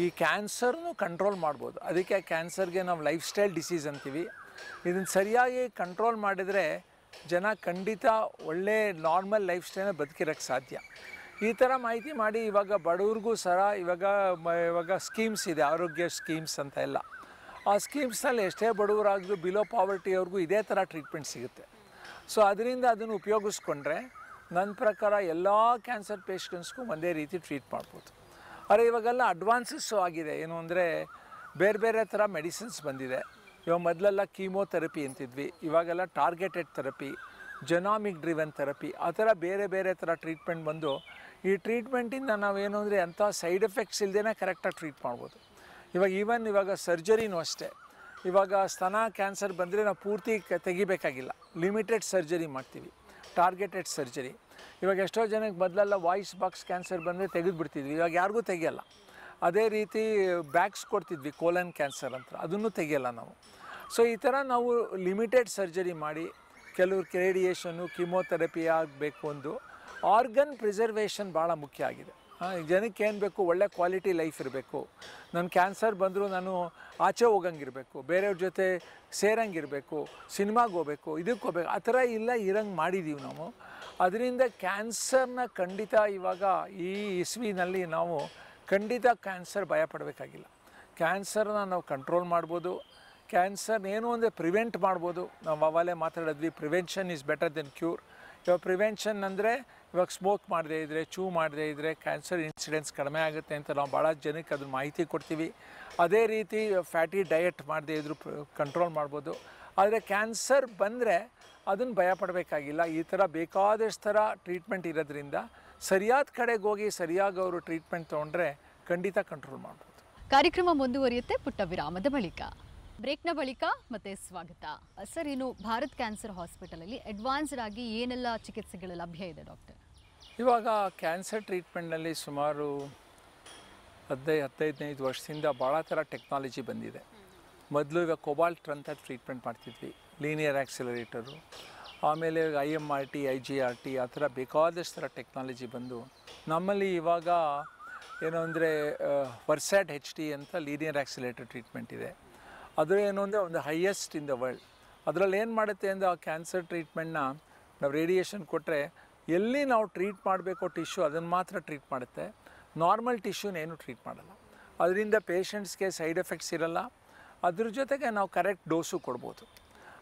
ಈ ಕ್ಯಾನ್ಸರ್ನು ಕಂಟ್ರೋಲ್ ಮಾಡ್ಬೋದು. ಅದಕ್ಕೆ ಕ್ಯಾನ್ಸರ್ಗೆ ನಾವು ಲೈಫ್ ಸ್ಟೈಲ್ ಡಿಸೀಸ್ ಅಂತೀವಿ. ಇದನ್ನು ಸರಿಯಾಗಿ ಕಂಟ್ರೋಲ್ ಮಾಡಿದರೆ ಜನ ಖಂಡಿತ ಒಳ್ಳೆ ನಾರ್ಮಲ್ ಲೈಫ್ ಸ್ಟೈಲ್ನ ಬದುಕಿರೋಕ್ಕೆ ಸಾಧ್ಯ. ಈ ಥರ ಮಾಹಿತಿ ಮಾಡಿ ಇವಾಗ ಬಡವ್ರಿಗೂ ಸಹ ಇವಾಗ ಸ್ಕೀಮ್ಸ್ ಇದೆ, ಆರೋಗ್ಯ ಸ್ಕೀಮ್ಸ್ ಅಂತ ಎಲ್ಲ. ಆ ಸ್ಕೀಮ್ಸ್ನಲ್ಲಿ ಎಷ್ಟೇ ಬಡವರಾದರೂ ಬಿಲೋ ಪಾವರ್ಟಿಯವ್ರಿಗೂ ಇದೇ ಥರ ಟ್ರೀಟ್ಮೆಂಟ್ ಸಿಗುತ್ತೆ. ಸೊ ಅದರಿಂದ ಅದನ್ನು ಉಪಯೋಗಿಸ್ಕೊಂಡ್ರೆ ನನ್ನ ಪ್ರಕಾರ ಎಲ್ಲ ಕ್ಯಾನ್ಸರ್ ಪೇಷಂಟ್ಸ್ಗೂ ಒಂದೇ ರೀತಿ ಟ್ರೀಟ್ ಮಾಡ್ಬೋದು. ಆದರೆ ಇವಾಗೆಲ್ಲ ಅಡ್ವಾನ್ಸಸ್ಸು ಆಗಿದೆ. ಏನು ಅಂದರೆ ಬೇರೆ ಬೇರೆ ಥರ ಮೆಡಿಸಿನ್ಸ್ ಬಂದಿದೆ. ಇವಾಗ ಮೊದಲೆಲ್ಲ ಕೀಮೋಥೆರಪಿ ಅಂತಿದ್ವಿ, ಇವಾಗೆಲ್ಲ ಟಾರ್ಗೆಟೆಡ್ ಥೆರಪಿ, ಜೆನಾಮಿಕ್ ಡ್ರಿವನ್ ಥೆರಪಿ, ಆ ಥರ ಬೇರೆ ಬೇರೆ ಥರ ಟ್ರೀಟ್ಮೆಂಟ್ ಬಂದು ಈ ಟ್ರೀಟ್ಮೆಂಟಿಂದ ನಾವೇನು ಅಂದರೆ ಅಂಥ ಸೈಡ್ ಎಫೆಕ್ಟ್ಸ್ ಇಲ್ಲದೇ ಕರೆಕ್ಟಾಗಿ ಟ್ರೀಟ್ ಮಾಡ್ಬೋದು. ಇವಾಗ ಸರ್ಜರಿನೂ ಅಷ್ಟೇ. ಇವಾಗ ಸ್ತನ ಕ್ಯಾನ್ಸರ್ ಬಂದರೆ ನಾವು ಪೂರ್ತಿ ತೆಗಿಬೇಕಾಗಿಲ್ಲ, ಲಿಮಿಟೆಡ್ ಸರ್ಜರಿ ಮಾಡ್ತೀವಿ, ಟಾರ್ಗೆಟೆಡ್ ಸರ್ಜರಿ. ಇವಾಗ ಎಷ್ಟೋ ಜನಕ್ಕೆ ಮೊದಲೆಲ್ಲ ವಾಯ್ಸ್ ಬಾಕ್ಸ್ ಕ್ಯಾನ್ಸರ್ ಬಂದರೆ ತೆಗೆದುಬಿಡ್ತಿದ್ವಿ, ಇವಾಗ ಯಾರಿಗೂ ತೆಗಿಯಲ್ಲ. ಅದೇ ರೀತಿ ಬ್ಯಾಕ್ಸ್ ಕೊಡ್ತಿದ್ವಿ, ಕೋಲನ್ ಕ್ಯಾನ್ಸರ್ ಅಂತ, ಅದನ್ನು ತೆಗಿಯಲ್ಲ ನಾವು. ಸೊ ಈ ಥರ ನಾವು ಲಿಮಿಟೆಡ್ ಸರ್ಜರಿ ಮಾಡಿ ಕೆಲವ್ರಿಗೆ ರೇಡಿಯೇಷನ್ನು ಕೀಮೋಥೆರಪಿ ಆಗಬೇಕು. ಒಂದು ಆರ್ಗನ್ ಪ್ರಿಸರ್ವೇಷನ್ ಭಾಳ ಮುಖ್ಯ ಆಗಿದೆ. ಜನಕ್ಕೆ ಏನು ಬೇಕು, ಒಳ್ಳೆ ಕ್ವಾಲಿಟಿ ಲೈಫ್ ಇರಬೇಕು. ನನ್ನ ಕ್ಯಾನ್ಸರ್ ಬಂದರೂ ನಾನು ಆಚೆ ಹೋಗಂಗಿರಬೇಕು, ಬೇರೆಯವ್ರ ಜೊತೆ ಸೇರಂಗಿರಬೇಕು, ಸಿನಿಮಾಗೆ ಹೋಗ್ಬೇಕು, ಇದಕ್ಕೆ ಹೋಗ್ಬೇಕು, ಆ ಥರ ಇಲ್ಲ ಇರಂಗೆ ಮಾಡಿದ್ದೀವಿ ನಾವು. ಅದರಿಂದ ಕ್ಯಾನ್ಸರ್ನ ಖಂಡಿತ ಇವಾಗ ಈ ಇಸ್ವಿನಲ್ಲಿ ನಾವು ಖಂಡಿತ ಕ್ಯಾನ್ಸರ್ ಭಯಪಡಬೇಕಾಗಿಲ್ಲ. ಕ್ಯಾನ್ಸರ್ನ ನಾವು ಕಂಟ್ರೋಲ್ ಮಾಡ್ಬೋದು. ಕ್ಯಾನ್ಸರ್ ಏನು ಅಂದರೆ ಪ್ರಿವೆಂಟ್ ಮಾಡ್ಬೋದು. ನಾವು ಅವಾಗಲೇ ಮಾತಾಡಿದ್ವಿ, prevention is better than cure. ಇವಾಗ ಪ್ರಿವೆನ್ಷನ್ ಅಂದರೆ ಇವಾಗ ಸ್ಮೋಕ್ ಮಾಡದೇ ಇದ್ದರೆ, ಚೂ ಮಾಡದೇ ಇದ್ದರೆ ಕ್ಯಾನ್ಸರ್ ಇನ್ಸಿಡೆನ್ಸ್ ಕಡಿಮೆ ಆಗುತ್ತೆ ಅಂತ ನಾವು ಭಾಳ ಜನಕ್ಕೆ ಅದ್ರ ಮಾಹಿತಿ ಕೊಡ್ತೀವಿ. ಅದೇ ರೀತಿ ಫ್ಯಾಟಿ ಡಯಟ್ ಮಾಡದೇ ಇದ್ದರೂ ಕಂಟ್ರೋಲ್ ಮಾಡ್ಬೋದು. ಆದರೆ ಕ್ಯಾನ್ಸರ್ ಬಂದರೆ ಅದನ್ನು ಭಯಪಡಬೇಕಾಗಿಲ್ಲ. ಈ ಥರ ಬೇಕಾದಷ್ಟು ಥರ ಟ್ರೀಟ್ಮೆಂಟ್ ಇರೋದ್ರಿಂದ ಸರಿಯಾದ ಕಡೆಗೆ ಹೋಗಿ ಸರಿಯಾಗಿ ಅವರು ಟ್ರೀಟ್ಮೆಂಟ್ ತೊಗೊಂಡ್ರೆ ಖಂಡಿತ ಕಂಟ್ರೋಲ್ ಮಾಡ್ಬೋದು. ಕಾರ್ಯಕ್ರಮ ಮುಂದುವರಿಯುತ್ತೆ ಪುಟ್ಟ ವಿರಾಮದ ಬಳಿಕ. ಬ್ರೇಕ್ನ ಬಳಿಕ ಮತ್ತೆ ಸ್ವಾಗತ. ಸರ್, ಇನ್ನು ಭಾರತ್ ಕ್ಯಾನ್ಸರ್ ಹಾಸ್ಪಿಟಲಲ್ಲಿ ಅಡ್ವಾನ್ಸ್ಡ್ ಆಗಿ ಏನೆಲ್ಲ ಚಿಕಿತ್ಸೆಗಳು ಲಭ್ಯ ಇದೆ ಡಾಕ್ಟರ್? ಇವಾಗ ಕ್ಯಾನ್ಸರ್ ಟ್ರೀಟ್ಮೆಂಟ್ನಲ್ಲಿ ಸುಮಾರು 15 ವರ್ಷದಿಂದ ಭಾಳ ಥರ ಟೆಕ್ನಾಲಜಿ ಬಂದಿದೆ. ಮೊದಲು ಇವಾಗ ಕೊಬಾಲ್ಟ್ ಅಂತ ಟ್ರೀಟ್ಮೆಂಟ್ ಮಾಡ್ತಿದ್ವಿ, ಲೀನಿಯರ್ ಆಕ್ಸಿಲರೇಟರು. ಆಮೇಲೆ IMRT, IGRT ಆ ಥರ ಬೇಕಾದಷ್ಟು ಥರ ಟೆಕ್ನಾಲಜಿ ಬಂದು ನಮ್ಮಲ್ಲಿ ಇವಾಗ ಏನು ಅಂದರೆ ವರ್ಸ್ಯಾಟ್ HD ಅಂತ ಲೀನಿಯರ್ ಆಕ್ಸಿಲರೇಟರ್ ಟ್ರೀಟ್ಮೆಂಟ್ ಇದೆ. ಅದು ಏನು ಅಂದರೆ ಒಂದು ಹೈಯೆಸ್ಟ್ ಇನ್ ದ ವರ್ಲ್ಡ್. ಅದರಲ್ಲಿ ಏನು ಮಾಡುತ್ತೆ ಅಂದರೆ ಆ ಕ್ಯಾನ್ಸರ್ ಟ್ರೀಟ್ಮೆಂಟ್ನ ನಾವು ರೇಡಿಯೇಷನ್ ಕೊಟ್ಟರೆ ಎಲ್ಲಿ ನಾವು ಟ್ರೀಟ್ ಮಾಡಬೇಕೋ ಟಿಶ್ಯೂ ಅದನ್ನು ಮಾತ್ರ ಟ್ರೀಟ್ ಮಾಡುತ್ತೆ, ನಾರ್ಮಲ್ ಟಿಶ್ಯೂನೇನು ಟ್ರೀಟ್ ಮಾಡಲ್ಲ. ಅದರಿಂದ ಪೇಷಂಟ್ಸ್ಗೆ ಸೈಡ್ ಎಫೆಕ್ಟ್ಸ್ ಇರಲ್ಲ. ಅದ್ರ ಜೊತೆಗೆ ನಾವು ಕರೆಕ್ಟ್ ಡೋಸು ಕೊಡ್ಬೋದು.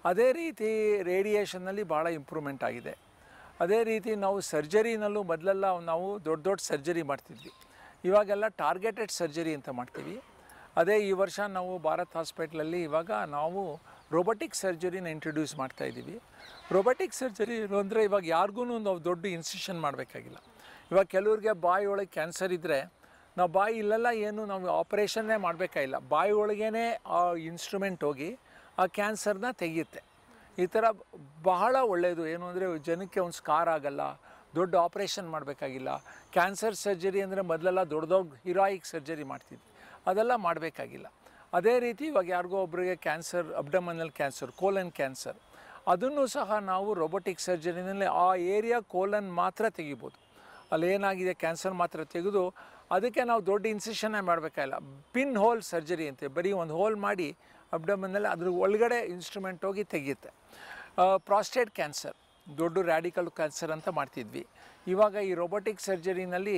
ಅದೇ ರೀತಿ ರೇಡಿಯೇಷನ್ನಲ್ಲಿ ಭಾಳ ಇಂಪ್ರೂವ್ಮೆಂಟ್ ಆಗಿದೆ. ಅದೇ ರೀತಿ ನಾವು ಸರ್ಜರಿನಲ್ಲೂ ಮೊದಲೆಲ್ಲ ನಾವು ದೊಡ್ಡ ಸರ್ಜರಿ ಮಾಡ್ತಿದ್ವಿ, ಇವಾಗೆಲ್ಲ ಟಾರ್ಗೆಟೆಡ್ ಸರ್ಜರಿ ಅಂತ ಮಾಡ್ತೀವಿ. ಅದೇ ಈ ವರ್ಷ ನಾವು ಭಾರತ್ ಹಾಸ್ಪಿಟ್ಲಲ್ಲಿ ಇವಾಗ ನಾವು ರೋಬೋಟಿಕ್ ಸರ್ಜರಿನ ಇಂಟ್ರೊಡ್ಯೂಸ್ ಮಾಡ್ತಾಯಿದ್ದೀವಿ. ರೋಬೋಟಿಕ್ ಸರ್ಜರಿ ಅಂದರೆ ಇವಾಗ ಯಾರಿಗೂ ನಾವು ದೊಡ್ಡ ಇನ್ಸಿಷನ್ ಮಾಡಬೇಕಾಗಿಲ್ಲ. ಇವಾಗ ಕೆಲವ್ರಿಗೆ ಬಾಯಿ ಒಳಗೆ ಕ್ಯಾನ್ಸರ್ ಇದ್ದರೆ ನಾವು ಬಾಯಿ ಇಲ್ಲೆಲ್ಲ ಏನು ನಾವು ಆಪ್ರೇಷನ್ನೇ ಮಾಡಬೇಕಾಗಿಲ್ಲ, ಬಾಯಿ ಒಳಗೇ ಆ ಇನ್ಸ್ಟ್ರೂಮೆಂಟ್ ಹೋಗಿ ಆ ಕ್ಯಾನ್ಸರ್ನ ತೆಗೆಯುತ್ತೆ. ಈ ಥರ ಬಹಳ ಒಳ್ಳೆಯದು. ಏನು ಅಂದರೆ ಜನಕ್ಕೆ ಒಂದು ಸ್ಕಾರ್ ಆಗಲ್ಲ, ದೊಡ್ಡ ಆಪ್ರೇಷನ್ ಮಾಡಬೇಕಾಗಿಲ್ಲ. ಕ್ಯಾನ್ಸರ್ ಸರ್ಜರಿ ಅಂದರೆ ಮೊದಲೆಲ್ಲ ದೊಡ್ಡ ಹಿರಾಯಿಕ್ ಸರ್ಜರಿ ಮಾಡ್ತಿದ್ವಿ, ಅದೆಲ್ಲ ಮಾಡಬೇಕಾಗಿಲ್ಲ. ಅದೇ ರೀತಿ ಇವಾಗ ಯಾರಿಗೋ ಒಬ್ಬರಿಗೆ ಕ್ಯಾನ್ಸರ್, ಅಬ್ಡಮನಲ್ ಕ್ಯಾನ್ಸರ್, ಕೋಲನ್ ಕ್ಯಾನ್ಸರ್, ಅದನ್ನು ಸಹ ನಾವು ರೋಬೋಟಿಕ್ ಸರ್ಜರಿನಲ್ಲಿ ಆ ಏರಿಯಾ ಕೋಲನ್ ಮಾತ್ರ ತೆಗಿಬೋದು. ಅಲ್ಲೇನಾಗಿದೆ ಕ್ಯಾನ್ಸರ್ ಮಾತ್ರ ತೆಗೆದು ಅದಕ್ಕೆ ನಾವು ದೊಡ್ಡ ಇನ್ಸಿಷನ್ನೇ ಮಾಡಬೇಕಾಗಿಲ್ಲ. ಪಿನ್ ಹೋಲ್ ಸರ್ಜರಿ ಅಂತೆ, ಬರೀ ಒಂದು ಹೋಲ್ ಮಾಡಿ ಅಬ್ಡಮನಲ್ಲಿ ಅದ್ರ ಒಳಗಡೆ ಇನ್ಸ್ಟ್ರೂಮೆಂಟ್ ಹೋಗಿ ತೆಗೆಯುತ್ತೆ. ಪ್ರಾಸ್ಟೇಟ್ ಕ್ಯಾನ್ಸರ್, ದೊಡ್ಡ ರ್ಯಾಡಿಕಲ್ ಕ್ಯಾನ್ಸರ್ ಅಂತ ಮಾಡ್ತಿದ್ವಿ. ಇವಾಗ ಈ ರೋಬೋಟಿಕ್ ಸರ್ಜರಿನಲ್ಲಿ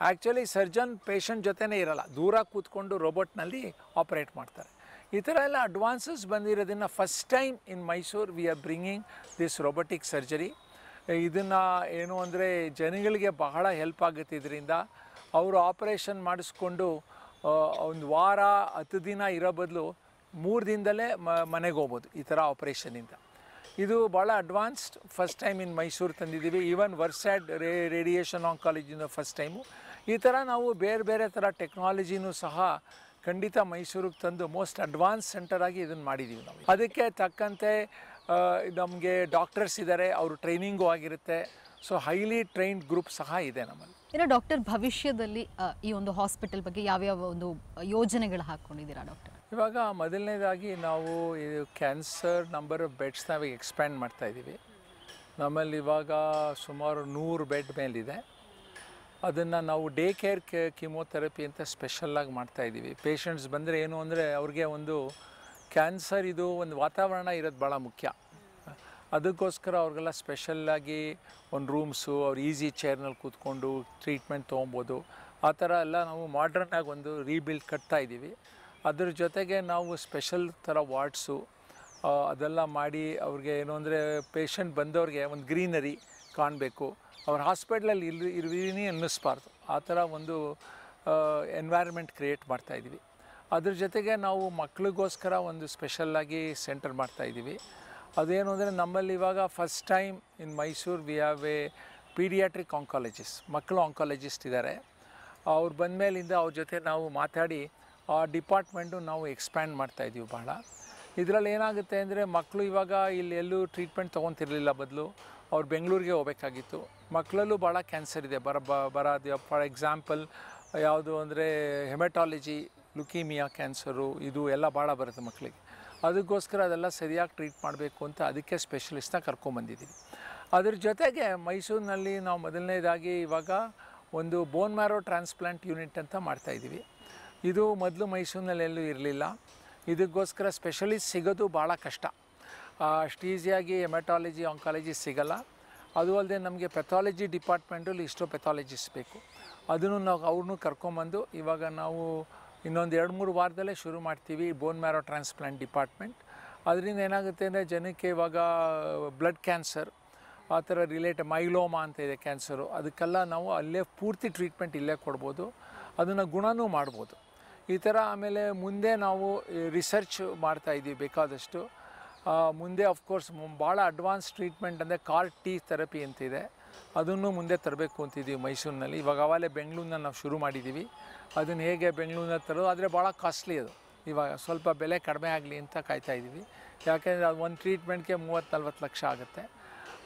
ಆ್ಯಕ್ಚುಲಿ ಸರ್ಜನ್ ಪೇಷಂಟ್ ಜೊತೆನೇ ಇರಲ್ಲ, ದೂರ ಕೂತ್ಕೊಂಡು ರೋಬೋಟ್ನಲ್ಲಿ ಆಪ್ರೇಟ್ ಮಾಡ್ತಾರೆ. ಈ ಥರ ಎಲ್ಲ ಅಡ್ವಾನ್ಸಸ್ ಬಂದಿರೋದನ್ನು first time in Mysuru we are bringing this robotic surgery. ಇದನ್ನು ಏನು ಅಂದರೆ ಜನಗಳಿಗೆ ಬಹಳ ಹೆಲ್ಪ್ ಆಗುತ್ತೆ. ಇದರಿಂದ ಅವರು ಆಪ್ರೇಷನ್ ಮಾಡಿಸ್ಕೊಂಡು ಒಂದು ವಾರ 10 ದಿನ ಇರೋ ಬದಲು 3 ದಿನದಲ್ಲೇ ಮನೆಗೆ ಹೋಗ್ಬೋದು ಈ ಥರ ಆಪ್ರೇಷನಿಂದ. ಇದು ಭಾಳ advanced, first time in Mysuru ತಂದಿದ್ದೀವಿ. ಈವನ್ ವರ್ಸ್ಯಾಟ್ ರೇಡಿಯೇಷನ್ ಆಂಕಾಲಜಿನ ಫಸ್ಟ್ ಟೈಮು. ಈ ಥರ ನಾವು ಬೇರೆ ಬೇರೆ ಥರ ಟೆಕ್ನಾಲಜಿನೂ ಸಹ ಖಂಡಿತ ಮೈಸೂರಿಗೆ ತಂದು ಮೋಸ್ಟ್ ಅಡ್ವಾನ್ಸ್ ಸೆಂಟರ್ ಆಗಿ ಇದನ್ನು ಮಾಡಿದ್ದೀವಿ ನಾವು. ಅದಕ್ಕೆ ತಕ್ಕಂತೆ ನಮಗೆ ಡಾಕ್ಟರ್ಸ್ ಇದ್ದಾರೆ, ಅವರು ಟ್ರೈನಿಂಗು ಆಗಿರುತ್ತೆ. ಸೊ ಹೈಲಿ ಟ್ರೈನ್ಡ್ ಗ್ರೂಪ್ ಸಹ ಇದೆ ನಮ್ಮಲ್ಲಿ. ಇನ್ನು ಡಾಕ್ಟರ್, ಭವಿಷ್ಯದಲ್ಲಿ ಈ ಒಂದು ಹಾಸ್ಪಿಟಲ್ ಬಗ್ಗೆ ಯಾವ್ಯಾವ ಒಂದು ಯೋಜನೆಗಳು ಹಾಕ್ಕೊಂಡಿದ್ದೀರಾ ಡಾಕ್ಟರ್? ಇವಾಗ ಮೊದಲನೇದಾಗಿ ನಾವು ಇದು ಕ್ಯಾನ್ಸರ್ ನಂಬರ್ ಆಫ್ ಬೆಡ್ಸ್ ನಾವು ಎಕ್ಸ್ಪ್ಯಾಂಡ್ ಮಾಡ್ತಾಯಿದ್ದೀವಿ. ನಮ್ಮಲ್ಲಿ ಇವಾಗ ಸುಮಾರು 100 ಬೆಡ್ ಮೇಲಿದೆ. ಅದನ್ನು ನಾವು ಡೇ ಕೇರ್ ಕೀಮೋಥೆರಪಿ ಅಂತ ಸ್ಪೆಷಲ್ಲಾಗಿ ಮಾಡ್ತಾಯಿದ್ದೀವಿ. ಪೇಷಂಟ್ಸ್ ಬಂದರೆ ಏನು ಅಂದರೆ ಅವ್ರಿಗೆ ಒಂದು ಕ್ಯಾನ್ಸರ್ ಇದು ಒಂದು ವಾತಾವರಣ ಇರೋದು ಭಾಳ ಮುಖ್ಯ. ಅದಕ್ಕೋಸ್ಕರ ಅವ್ರಿಗೆಲ್ಲ ಸ್ಪೆಷಲ್ಲಾಗಿ ಒಂದು ರೂಮ್ಸು, ಅವ್ರು ಈಸಿ ಚೇರ್ನಲ್ಲಿ ಕೂತ್ಕೊಂಡು ಟ್ರೀಟ್ಮೆಂಟ್ ತೊಗೊಬೋದು. ಆ ಥರ ಎಲ್ಲ ನಾವು ಮಾಡ್ರನ್ನಾಗಿ ಒಂದು ರೀಬಿಲ್ಡ್ ಕಟ್ತಾಯಿದ್ದೀವಿ. ಅದ್ರ ಜೊತೆಗೆ ನಾವು ಸ್ಪೆಷಲ್ ಥರ ವಾರ್ಡ್ಸು ಅದೆಲ್ಲ ಮಾಡಿ ಅವ್ರಿಗೆ ಏನು ಅಂದರೆ ಪೇಷಂಟ್ ಬಂದವ್ರಿಗೆ ಒಂದು ಗ್ರೀನರಿ ಕಾಣಬೇಕು, ಅವ್ರ ಹಾಸ್ಪಿಟ್ಲಲ್ಲಿ ಇರ್ತೀನಿ ಅನ್ನಿಸ್ಬಾರ್ದು, ಆ ಥರ ಒಂದು ಎನ್ವೈರ್ಮೆಂಟ್ ಕ್ರಿಯೇಟ್ ಮಾಡ್ತಾಯಿದ್ದೀವಿ. ಅದ್ರ ಜೊತೆಗೆ ನಾವು ಮಕ್ಳಿಗೋಸ್ಕರ ಒಂದು ಸ್ಪೆಷಲ್ಲಾಗಿ ಸೆಂಟರ್ ಮಾಡ್ತಾಯಿದ್ದೀವಿ. ಅದೇನು ಅಂದರೆ ನಮ್ಮಲ್ಲಿ ಇವಾಗ first time in Mysuru we have A paediatric oncologist, ಮಕ್ಕಳು ಆಂಕಾಲಜಿಸ್ಟ್ ಇದ್ದಾರೆ. ಅವ್ರು ಬಂದಮೇಲಿಂದ ಅವ್ರ ಜೊತೆ ನಾವು ಮಾತಾಡಿ ಆ ಡಿಪಾರ್ಟ್ಮೆಂಟು ನಾವು ಎಕ್ಸ್ಪ್ಯಾಂಡ್ ಮಾಡ್ತಾಯಿದ್ದೀವಿ ಭಾಳ. ಇದರಲ್ಲಿ ಏನಾಗುತ್ತೆ ಅಂದರೆ ಮಕ್ಕಳು ಇವಾಗ ಇಲ್ಲಿ ಎಲ್ಲೂ ಟ್ರೀಟ್ಮೆಂಟ್ ತೊಗೊತಿರ್ಲಿಲ್ಲ, ಬದಲು ಅವ್ರು ಬೆಂಗಳೂರಿಗೆ ಹೋಗಬೇಕಾಗಿತ್ತು. ಮಕ್ಕಳಲ್ಲೂ ಭಾಳ ಕ್ಯಾನ್ಸರ್ ಇದೆ. ಬರೋದು ಫಾರ್ ಎಕ್ಸಾಂಪಲ್ ಯಾವುದು ಅಂದರೆ ಹೆಮಟಾಲಜಿ, ಲುಕೀಮಿಯಾ ಕ್ಯಾನ್ಸರು, ಇದು ಎಲ್ಲ ಭಾಳ ಬರುತ್ತೆ ಮಕ್ಕಳಿಗೆ. ಅದಕ್ಕೋಸ್ಕರ ಅದೆಲ್ಲ ಸರಿಯಾಗಿ ಟ್ರೀಟ್ ಮಾಡಬೇಕು ಅಂತ ಅದಕ್ಕೆ ಸ್ಪೆಷಲಿಸ್ಟ್ನ ಕರ್ಕೊಂಬಂದಿದ್ದೀವಿ. ಅದ್ರ ಜೊತೆಗೆ ಮೈಸೂರಿನಲ್ಲಿ ನಾವು ಮೊದಲನೇದಾಗಿ ಇವಾಗ ಒಂದು ಬೋನ್ ಮ್ಯಾರೋ ಟ್ರಾನ್ಸ್ಪ್ಲಾಂಟ್ ಯೂನಿಟ್ ಅಂತ ಮಾಡ್ತಾಯಿದ್ದೀವಿ. ಇದು ಮೊದಲು ಮೈಸೂರಿನಲ್ಲಿ ಎಲ್ಲೂ ಇರಲಿಲ್ಲ. ಇದಕ್ಕೋಸ್ಕರ ಸ್ಪೆಷಲಿಸ್ಟ್ ಸಿಗೋದು ಭಾಳ ಕಷ್ಟ. ಅಷ್ಟು ಈಸಿಯಾಗಿ ಹೆಮಟಾಲಜಿ ಆಂಕಾಲಜಿ ಸಿಗೋಲ್ಲ. ಅದು ಅಲ್ಲದೆ ನಮಗೆ ಪೆಥಾಲಜಿ ಡಿಪಾರ್ಟ್ಮೆಂಟಲ್ಲಿ ಇಷ್ಟೋ ಪೆಥಾಲಜಿಸ್ಟ್ ಬೇಕು. ಅದನ್ನು ನಾವು ಅವ್ರನ್ನೂ ಕರ್ಕೊಂಬಂದು ಇವಾಗ ನಾವು ಇನ್ನೊಂದು 2-3 ವಾರದಲ್ಲೇ ಶುರು ಮಾಡ್ತೀವಿ ಬೋನ್ ಮ್ಯಾರೋ ಟ್ರಾನ್ಸ್ಪ್ಲಾಂಟ್ ಡಿಪಾರ್ಟ್ಮೆಂಟ್. ಅದರಿಂದ ಏನಾಗುತ್ತೆ ಅಂದರೆ ಜನಕ್ಕೆ ಇವಾಗ ಬ್ಲಡ್ ಕ್ಯಾನ್ಸರ್ ಆ ಥರ ಮೈಲೋಮಾ ಅಂತ ಇದೆ ಕ್ಯಾನ್ಸರು, ಅದಕ್ಕೆಲ್ಲ ನಾವು ಅಲ್ಲೇ ಪೂರ್ತಿ ಟ್ರೀಟ್ಮೆಂಟ್ ಇಲ್ಲೇ ಕೊಡ್ಬೋದು, ಅದನ್ನು ಗುಣನೂ ಮಾಡ್ಬೋದು ಈ ಥರ. ಆಮೇಲೆ ಮುಂದೆ ನಾವು ರಿಸರ್ಚ್ ಮಾಡ್ತಾಯಿದ್ದೀವಿ ಬೇಕಾದಷ್ಟು. ಮುಂದೆ ಆಫ್ಕೋರ್ಸ್ ಭಾಳ ಅಡ್ವಾನ್ಸ್ ಟ್ರೀಟ್ಮೆಂಟ್ ಅಂದರೆ CAR-T ಥೆರಪಿ ಅಂತಿದೆ, ಅದನ್ನು ಮುಂದೆ ತರಬೇಕು ಅಂತಿದ್ದೀವಿ ಮೈಸೂರಿನಲ್ಲಿ. ಇವಾಗ ಅವಾಗಲೇ ಬೆಂಗಳೂರಿನಲ್ಲಿ ನಾವು ಶುರು ಮಾಡಿದ್ದೀವಿ. ಅದನ್ನು ಹೇಗೆ ಬೆಂಗಳೂರಿನಲ್ಲಿ ತರೋದು, ಆದರೆ ಭಾಳ ಕಾಸ್ಟ್ಲಿ ಅದು. ಇವಾಗ ಸ್ವಲ್ಪ ಬೆಲೆ ಕಡಿಮೆ ಆಗಲಿ ಅಂತ ಕಾಯ್ತಾಯಿದ್ದೀವಿ. ಯಾಕೆಂದರೆ ಅದು ಒಂದು ಟ್ರೀಟ್ಮೆಂಟ್ಗೆ 30-40 ಲಕ್ಷ ಆಗುತ್ತೆ.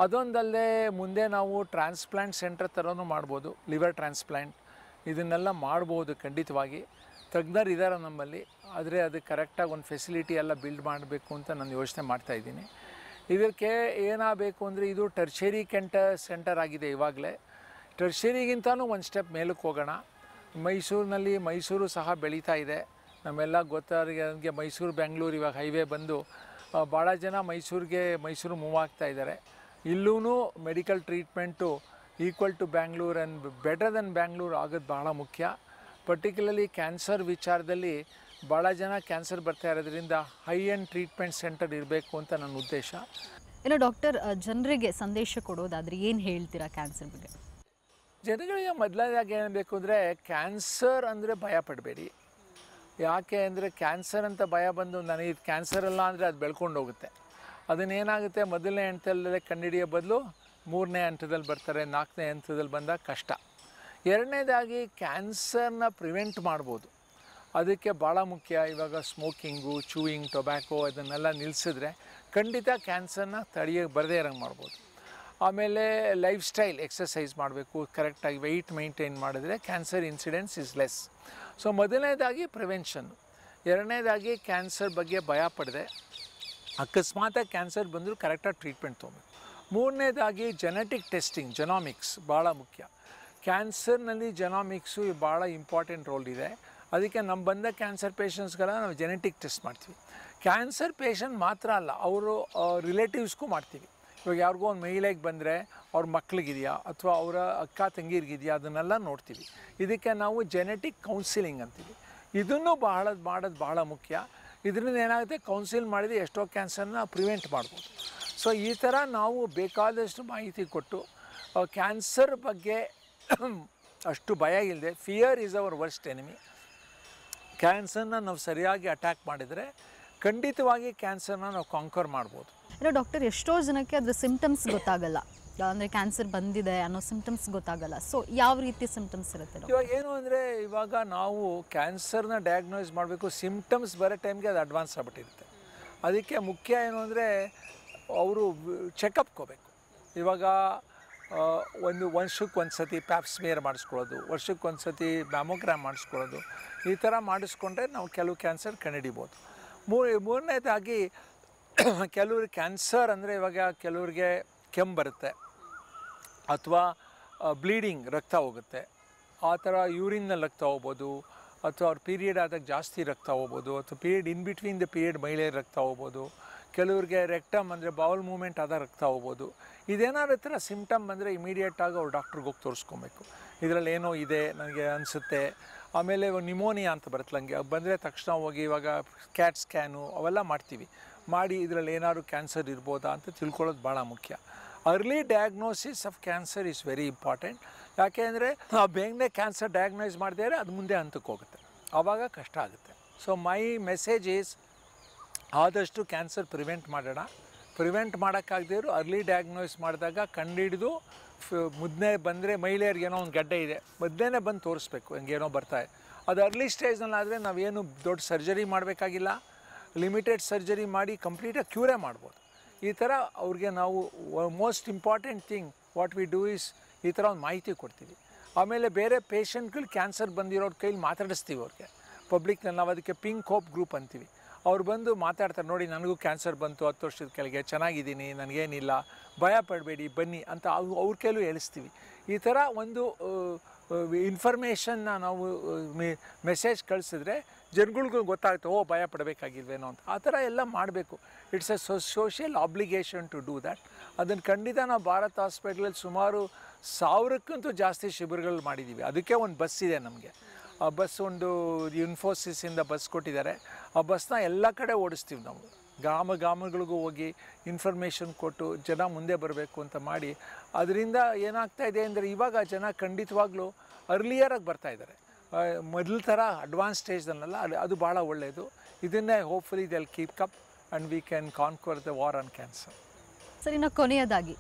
ಅದೊಂದಲ್ಲದೆ ಮುಂದೆ ನಾವು ಟ್ರಾನ್ಸ್ಪ್ಲಾಂಟ್ ಸೆಂಟರ್ ಥರನೂ ಮಾಡ್ಬೋದು, ಲಿವರ್ ಟ್ರಾನ್ಸ್ಪ್ಲಾಂಟ್ ಇದನ್ನೆಲ್ಲ ಮಾಡ್ಬೋದು ಖಂಡಿತವಾಗಿ. ತಜ್ಞರು ಇದ್ದಾರೆ ನಮ್ಮಲ್ಲಿ, ಆದರೆ ಅದು ಕರೆಕ್ಟಾಗಿ ಒಂದು ಫೆಸಿಲಿಟಿ ಎಲ್ಲ ಬಿಲ್ಡ್ ಮಾಡಬೇಕು ಅಂತ ನಾನು ಯೋಚನೆ ಮಾಡ್ತಾಯಿದ್ದೀನಿ. ಇದಕ್ಕೆ ಏನಾಗಬೇಕು ಅಂದರೆ ಇದು ಟರ್ಷರಿ ಸೆಂಟರ್ ಆಗಿದೆ ಇವಾಗಲೇ. ಟರ್ಷರಿಗಿಂತನೂ ಒಂದು ಸ್ಟೆಪ್ ಮೇಲಕ್ಕೆ ಹೋಗೋಣ. ಮೈಸೂರು ಸಹ ಬೆಳೀತಾ ಇದೆ. ನಮ್ಮೆಲ್ಲ ಗೊತ್ತವರಿಗೆ ಮೈಸೂರು ಬೆಂಗಳೂರು ಇವಾಗ ಹೈವೇ ಬಂದು ಭಾಳ ಜನ ಮೈಸೂರು ಮೂವ್ ಆಗ್ತಾ ಇದ್ದಾರೆ. ಇಲ್ಲೂ medical treatment equal to Bangalore and better then Bangalore ಆಗೋದು ಭಾಳ ಮುಖ್ಯ. ಪರ್ಟಿಕ್ಯುಲರ್ಲಿ ಕ್ಯಾನ್ಸರ್ ವಿಚಾರದಲ್ಲಿ ಭಾಳ ಜನ ಕ್ಯಾನ್ಸರ್ ಬರ್ತಾ ಇರೋದ್ರಿಂದ ಹೈ ಎಂಡ್ ಟ್ರೀಟ್ಮೆಂಟ್ ಸೆಂಟರ್ ಇರಬೇಕು ಅಂತ ನನ್ನ ಉದ್ದೇಶ. ಏನೋ ಡಾಕ್ಟರ್, ಜನರಿಗೆ ಸಂದೇಶ ಕೊಡೋದಾದರೆ ಏನು ಹೇಳ್ತೀರಾ ಕ್ಯಾನ್ಸರ್ ಬಗ್ಗೆ? ಜನಗಳಿಗೆ ಮೊದಲನೇದಾಗಿ ಏನು ಬೇಕು ಅಂದರೆ ಕ್ಯಾನ್ಸರ್ ಅಂದರೆ ಭಯ ಪಡಬೇಡಿ. ಯಾಕೆ ಅಂದರೆ ಕ್ಯಾನ್ಸರ್ ಅಂತ ಭಯ ಬಂದು ನನಗೆ ಇದು ಕ್ಯಾನ್ಸರ್ ಅಲ್ಲ ಅಂದರೆ ಅದು ಬೆಳ್ಕೊಂಡು ಹೋಗುತ್ತೆ. ಅದನ್ನೇನಾಗುತ್ತೆ, ಮೊದಲನೇ ಹಂತದಲ್ಲೇ ಕಂಡುಹಿಡಿಯೋ ಬದಲು 3ನೇ ಹಂತದಲ್ಲಿ ಬರ್ತಾರೆ, 4ನೇ ಹಂತದಲ್ಲಿ ಬಂದಾಗ ಕಷ್ಟ. ಎರಡನೇದಾಗಿ ಕ್ಯಾನ್ಸರ್ನ ಪ್ರಿವೆಂಟ್ ಮಾಡ್ಬೋದು, ಅದಕ್ಕೆ ಭಾಳ ಮುಖ್ಯ. ಇವಾಗ ಸ್ಮೋಕಿಂಗು, ಚೂಯಿಂಗ್, ಟೊಬ್ಯಾಕೋ ಅದನ್ನೆಲ್ಲ ನಿಲ್ಲಿಸಿದ್ರೆ ಖಂಡಿತ ಕ್ಯಾನ್ಸರ್ನ ಬರದೇ ಇರೋಂಗೆ ಮಾಡ್ಬೋದು. ಆಮೇಲೆ ಲೈಫ್ ಸ್ಟೈಲ್ ಎಕ್ಸಸೈಸ್ ಮಾಡಬೇಕು, ಕರೆಕ್ಟಾಗಿ ವೆಯ್ಟ್ ಮೇಂಟೈನ್ ಮಾಡಿದ್ರೆ cancer incidence is less. So ಮೊದಲನೇದಾಗಿ ಪ್ರಿವೆನ್ಷನ್. ಎರಡನೇದಾಗಿ ಕ್ಯಾನ್ಸರ್ ಬಗ್ಗೆ ಭಯ ಪಡದೆ ಅಕಸ್ಮಾತಾಗಿ ಕ್ಯಾನ್ಸರ್ ಬಂದರೂ ಕರೆಕ್ಟಾಗಿ ಟ್ರೀಟ್ಮೆಂಟ್ ತೊಗೊಬೇಕು. ಮೂರನೇದಾಗಿ ಜೆನೆಟಿಕ್ ಟೆಸ್ಟಿಂಗ್, ಜೆನಾಮಿಕ್ಸ್ ಭಾಳ ಮುಖ್ಯ. ಕ್ಯಾನ್ಸರ್ನಲ್ಲಿ ಜೆನಾಮಿಕ್ಸು ಭಾಳ ಇಂಪಾರ್ಟೆಂಟ್ ರೋಲ್ ಇದೆ. ಅದಕ್ಕೆ ನಮ್ಮ ಬಂದ ಕ್ಯಾನ್ಸರ್ ಪೇಷಂಟ್ಸ್ಗೆಲ್ಲ ನಾವು ಜೆನೆಟಿಕ್ ಟೆಸ್ಟ್ ಮಾಡ್ತೀವಿ. ಕ್ಯಾನ್ಸರ್ ಪೇಷಂಟ್ ಮಾತ್ರ ಅಲ್ಲ, ಅವರು ರಿಲೇಟಿವ್ಸ್ಗೂ ಮಾಡ್ತೀವಿ. ಇವಾಗ ಯಾರಿಗೋ ಒಂದು ಮಹಿಳೆಗೆ ಬಂದರೆ ಅವ್ರ ಮಕ್ಳಿಗಿದೆಯಾ ಅಥವಾ ಅವರ ಅಕ್ಕ ತಂಗಿರಿಗಿದೆಯಾ ಅದನ್ನೆಲ್ಲ ನೋಡ್ತೀವಿ. ಇದಕ್ಕೆ ನಾವು ಜೆನೆಟಿಕ್ ಕೌನ್ಸಿಲಿಂಗ್ ಅಂತೀವಿ. ಇದನ್ನು ಮಾಡೋದು ಭಾಳ ಮುಖ್ಯ. ಇದರಿಂದ ಏನಾಗುತ್ತೆ, ಕೌನ್ಸಿಲ್ ಮಾಡಿದರೆ ಎಷ್ಟೋ ಕ್ಯಾನ್ಸರ್ನ ಪ್ರಿವೆಂಟ್ ಮಾಡ್ಬೋದು. ಸೊ ಈ ಥರ ನಾವು ಬೇಕಾದಷ್ಟು ಮಾಹಿತಿ ಕೊಟ್ಟು ಕ್ಯಾನ್ಸರ್ ಬಗ್ಗೆ ಅಷ್ಟು ಭಯ ಇಲ್ಲದೆ, fear is our worst enemy. ಕ್ಯಾನ್ಸರ್ನ ನಾವು ಸರಿಯಾಗಿ ಅಟ್ಯಾಕ್ ಮಾಡಿದರೆ ಖಂಡಿತವಾಗಿ ಕ್ಯಾನ್ಸರ್ನ ನಾವು ಕಾಂಕರ್ ಮಾಡ್ಬೋದು. ಏನೋ ಡಾಕ್ಟರ್, ಎಷ್ಟೋ ಜನಕ್ಕೆ ಅದರ ಸಿಂಪ್ಟಮ್ಸ್ ಗೊತ್ತಾಗಲ್ಲ, ಅಂದರೆ ಕ್ಯಾನ್ಸರ್ ಬಂದಿದೆ ಅನ್ನೋ ಸಿಂಪ್ಟಮ್ಸ್ ಗೊತ್ತಾಗಲ್ಲ. ಸೊ ಯಾವ ರೀತಿ ಸಿಂಪ್ಟಮ್ಸ್ ಇರುತ್ತೆ? ಇವಾಗ ಏನು ಅಂದರೆ, ಇವಾಗ ನಾವು ಕ್ಯಾನ್ಸರ್ನ ಡಯಾಗ್ನೋಸ್ ಮಾಡಬೇಕು, ಸಿಂಪ್ಟಮ್ಸ್ ಬರೋ ಟೈಮ್ಗೆ ಅದು ಅಡ್ವಾನ್ಸ್ ಆಗಿಬಿಟ್ಟಿರುತ್ತೆ. ಅದಕ್ಕೆ ಮುಖ್ಯ ಏನು ಅಂದರೆ ಅವರು ಚೆಕಪ್ಗೆ ಹೋಗಬೇಕು. ಇವಾಗ ವರ್ಷಕ್ಕೆ ಸತಿ ಪ್ಯಾಪ್ ಸ್ಮಿಯರ್ ಮಾಡಿಸ್ಕೊಳ್ಳೋದು, ವರ್ಷಕ್ಕೆ ಸತಿ ಮ್ಯಾಮೋಗ್ರಾಮ್ ಮಾಡಿಸ್ಕೊಳ್ಳೋದು, ಈ ಥರ ಮಾಡಿಸ್ಕೊಂಡ್ರೆ ನಾವು ಕೆಲವು ಕ್ಯಾನ್ಸರ್ ಕಂಡುಹಿಡಿಬೋದು. ಮೂರನೇದಾಗಿ ಕೆಲವ್ರಿಗೆ ಕ್ಯಾನ್ಸರ್ ಅಂದರೆ ಇವಾಗ ಕೆಲವ್ರಿಗೆ ಕೆಮ್ಮು ಬರುತ್ತೆ ಅಥವಾ ಬ್ಲೀಡಿಂಗ್, ರಕ್ತ ಹೋಗುತ್ತೆ, ಆ ಥರ ಯೂರಿನ್ನಲ್ಲಿ ರಕ್ತ ಹೋಗ್ಬೋದು, ಅಥವಾ ಅವ್ರ ಪೀರಿಯಡ್ ಆದಾಗ ಜಾಸ್ತಿ ರಕ್ತ ಹೋಗ್ಬೋದು, ಅಥವಾ period in between the period ಮಹಿಳೆಯರು ರಕ್ತ ಹೋಗ್ಬೋದು, ಕೆಲವ್ರಿಗೆ ರೆಕ್ಟಮ್ ಅಂದರೆ ಬೌಲ್ ಮೂಮೆಂಟ್ ಆದ ರಕ್ತ ಹೋಗ್ಬೋದು. ಇದೇನಾದ್ರು ಥರ ಸಿಮ್ಟಮ್ ಬಂದರೆ ಇಮಿಡಿಯೇಟಾಗಿ ಅವ್ರು ಡಾಕ್ಟ್ರಿಗೆ ಹೋಗಿ ತೋರಿಸ್ಕೊಬೇಕು. ಇದರಲ್ಲಿ ಏನೋ ಇದೆ ನನಗೆ ಅನಿಸುತ್ತೆ. ಆಮೇಲೆ ನಿಮೋನಿಯಾ ಅಂತ ಬರುತ್ತೆ, ಹಂಗೆ ಬಂದರೆ ತಕ್ಷಣ ಹೋಗಿ ಇವಾಗ ಕ್ಯಾಟ್ ಸ್ಕ್ಯಾನು ಅವೆಲ್ಲ ಮಾಡ್ತೀವಿ. ಮಾಡಿ ಇದರಲ್ಲಿ ಏನಾದ್ರು ಕ್ಯಾನ್ಸರ್ ಇರ್ಬೋದಾ ಅಂತ ತಿಳ್ಕೊಳ್ಳೋದು ಭಾಳ ಮುಖ್ಯ. Early diagnosis of cancer is very important. ಯಾಕೆ ಅಂದರೆ ಬೇಗನೆ ಕ್ಯಾನ್ಸರ್ ಡಯಾಗ್ನೋಸ್ ಮಾಡಿದರೆ ಅದು ಮುಂದೆ ಹಂತಕ್ಕೆ ಹೋಗುತ್ತೆ, ಆವಾಗ ಕಷ್ಟ ಆಗುತ್ತೆ. ಸೊ ಮೈ ಮೆಸೇಜ್ ಈಸ್ ಆದಷ್ಟು ಕ್ಯಾನ್ಸರ್ ಪ್ರಿವೆಂಟ್ ಮಾಡೋಣ. ಪ್ರಿವೆಂಟ್ ಮಾಡೋಕ್ಕಾಗದಿದ್ರು ಅರ್ಲಿ ಡಯಾಗ್ನೋಸ್ ಮಾಡಿದಾಗ ಕಂಡುಹಿಡಿದು ಮುದ್ದೆ ಬಂದರೆ ಮಹಿಳೆಯರಿಗೆ ಏನೋ ಒಂದು ಗಡ್ಡೆ ಇದೆ ಮೊದಲೇ ಬಂದು ತೋರಿಸ್ಬೇಕು, ಹಂಗೇನೋ ಬರ್ತಾಯಿದೆ. ಅದು ಅರ್ಲಿ ಸ್ಟೇಜ್ನಲ್ಲಾದರೆ ನಾವೇನು ದೊಡ್ಡ ಸರ್ಜರಿ ಮಾಡಬೇಕಾಗಿಲ್ಲ, ಲಿಮಿಟೆಡ್ ಸರ್ಜರಿ ಮಾಡಿ ಕಂಪ್ಲೀಟಾಗಿ ಕ್ಯೂರೇ ಮಾಡ್ಬೋದು. ಈ ಥರ ಅವ್ರಿಗೆ ನಾವು most important thing what we do is ಈ ಥರ ಒಂದು ಮಾಹಿತಿ ಕೊಡ್ತೀವಿ. ಆಮೇಲೆ ಬೇರೆ ಪೇಷಂಟ್ಗಳು ಕ್ಯಾನ್ಸರ್ ಬಂದಿರೋರ ಕೈಲಿ ಮಾತಾಡಿಸ್ತೀವಿ ಅವ್ರಿಗೆ ಪಬ್ಲಿಕ್ನಲ್ಲಿ. ನಾವು ಅದಕ್ಕೆ ಪಿಂಕ್ ಹೋಪ್ ಗ್ರೂಪ್ ಅಂತೀವಿ. ಅವ್ರು ಬಂದು ಮಾತಾಡ್ತಾರೆ, ನೋಡಿ ನನಗೂ ಕ್ಯಾನ್ಸರ್ ಬಂತು 10 ವರ್ಷದ ಕೆಳಗೆ, ಚೆನ್ನಾಗಿದ್ದೀನಿ, ನನಗೇನಿಲ್ಲ, ಭಯ ಪಡಬೇಡಿ ಬನ್ನಿ ಅಂತ ಅವ್ರ ಕೈಲೂ ಹೇಳಿಸ್ತೀವಿ. ಈ ಥರ ಒಂದು ಇನ್ಫಾರ್ಮೇಷನ್ನ ನಾವು ಮೆಸೇಜ್ ಕಳಿಸಿದ್ರೆ ಜನಗಳಿಗೂ ಗೊತ್ತಾಗುತ್ತೆ, ಓ ಭಯ ಪಡಬೇಕಾಗಿಲ್ವೇನೋ ಅಂತ. ಆ ಥರ ಎಲ್ಲ ಮಾಡಬೇಕು. It's a social obligation to do that. ಅದನ್ನು ಖಂಡಿತ ನಾವು ಭಾರತ್ ಹಾಸ್ಪಿಟ್ಲಲ್ಲಿ ಸುಮಾರು 1000ಕ್ಕಿಂತೂ ಜಾಸ್ತಿ ಶಿಬಿರಗಳು ಮಾಡಿದ್ದೀವಿ. ಅದಕ್ಕೆ ಒಂದು ಬಸ್ ಇದೆ ನಮಗೆ. ಆ ಬಸ್ ಒಂದು ಇನ್ಫೋಸಿಸಿಂದ ಬಸ್ ಕೊಟ್ಟಿದ್ದಾರೆ. ಆ ಬಸ್ನ ಎಲ್ಲ ಕಡೆ ಓಡಿಸ್ತೀವಿ ನಾವು. ಗ್ರಾಮಗಳಿಗೂ ಹೋಗಿ ಇನ್ಫಾರ್ಮೇಷನ್ ಕೊಟ್ಟು ಜನ ಮುಂದೆ ಬರಬೇಕು ಅಂತ ಮಾಡಿ. ಅದರಿಂದ ಏನಾಗ್ತಾಯಿದೆ ಅಂದರೆ ಇವಾಗ ಜನ ಖಂಡಿತವಾಗ್ಲೂ ಅರ್ಲಿಯರಾಗಿ ಬರ್ತಾಯಿದ್ದಾರೆ. ಮೊದಲ ಥರ ಅಡ್ವಾನ್ಸ್ ಸ್ಟೇಜ್ನಲ್ಲ, ಅದು ಭಾಳ ಒಳ್ಳೆಯದು. ಇದನ್ನೇ hopefully they'll keep up and we can conquer the war on cancer. Sir, ಇನ್ನು ಕೊನೆಯದಾಗಿ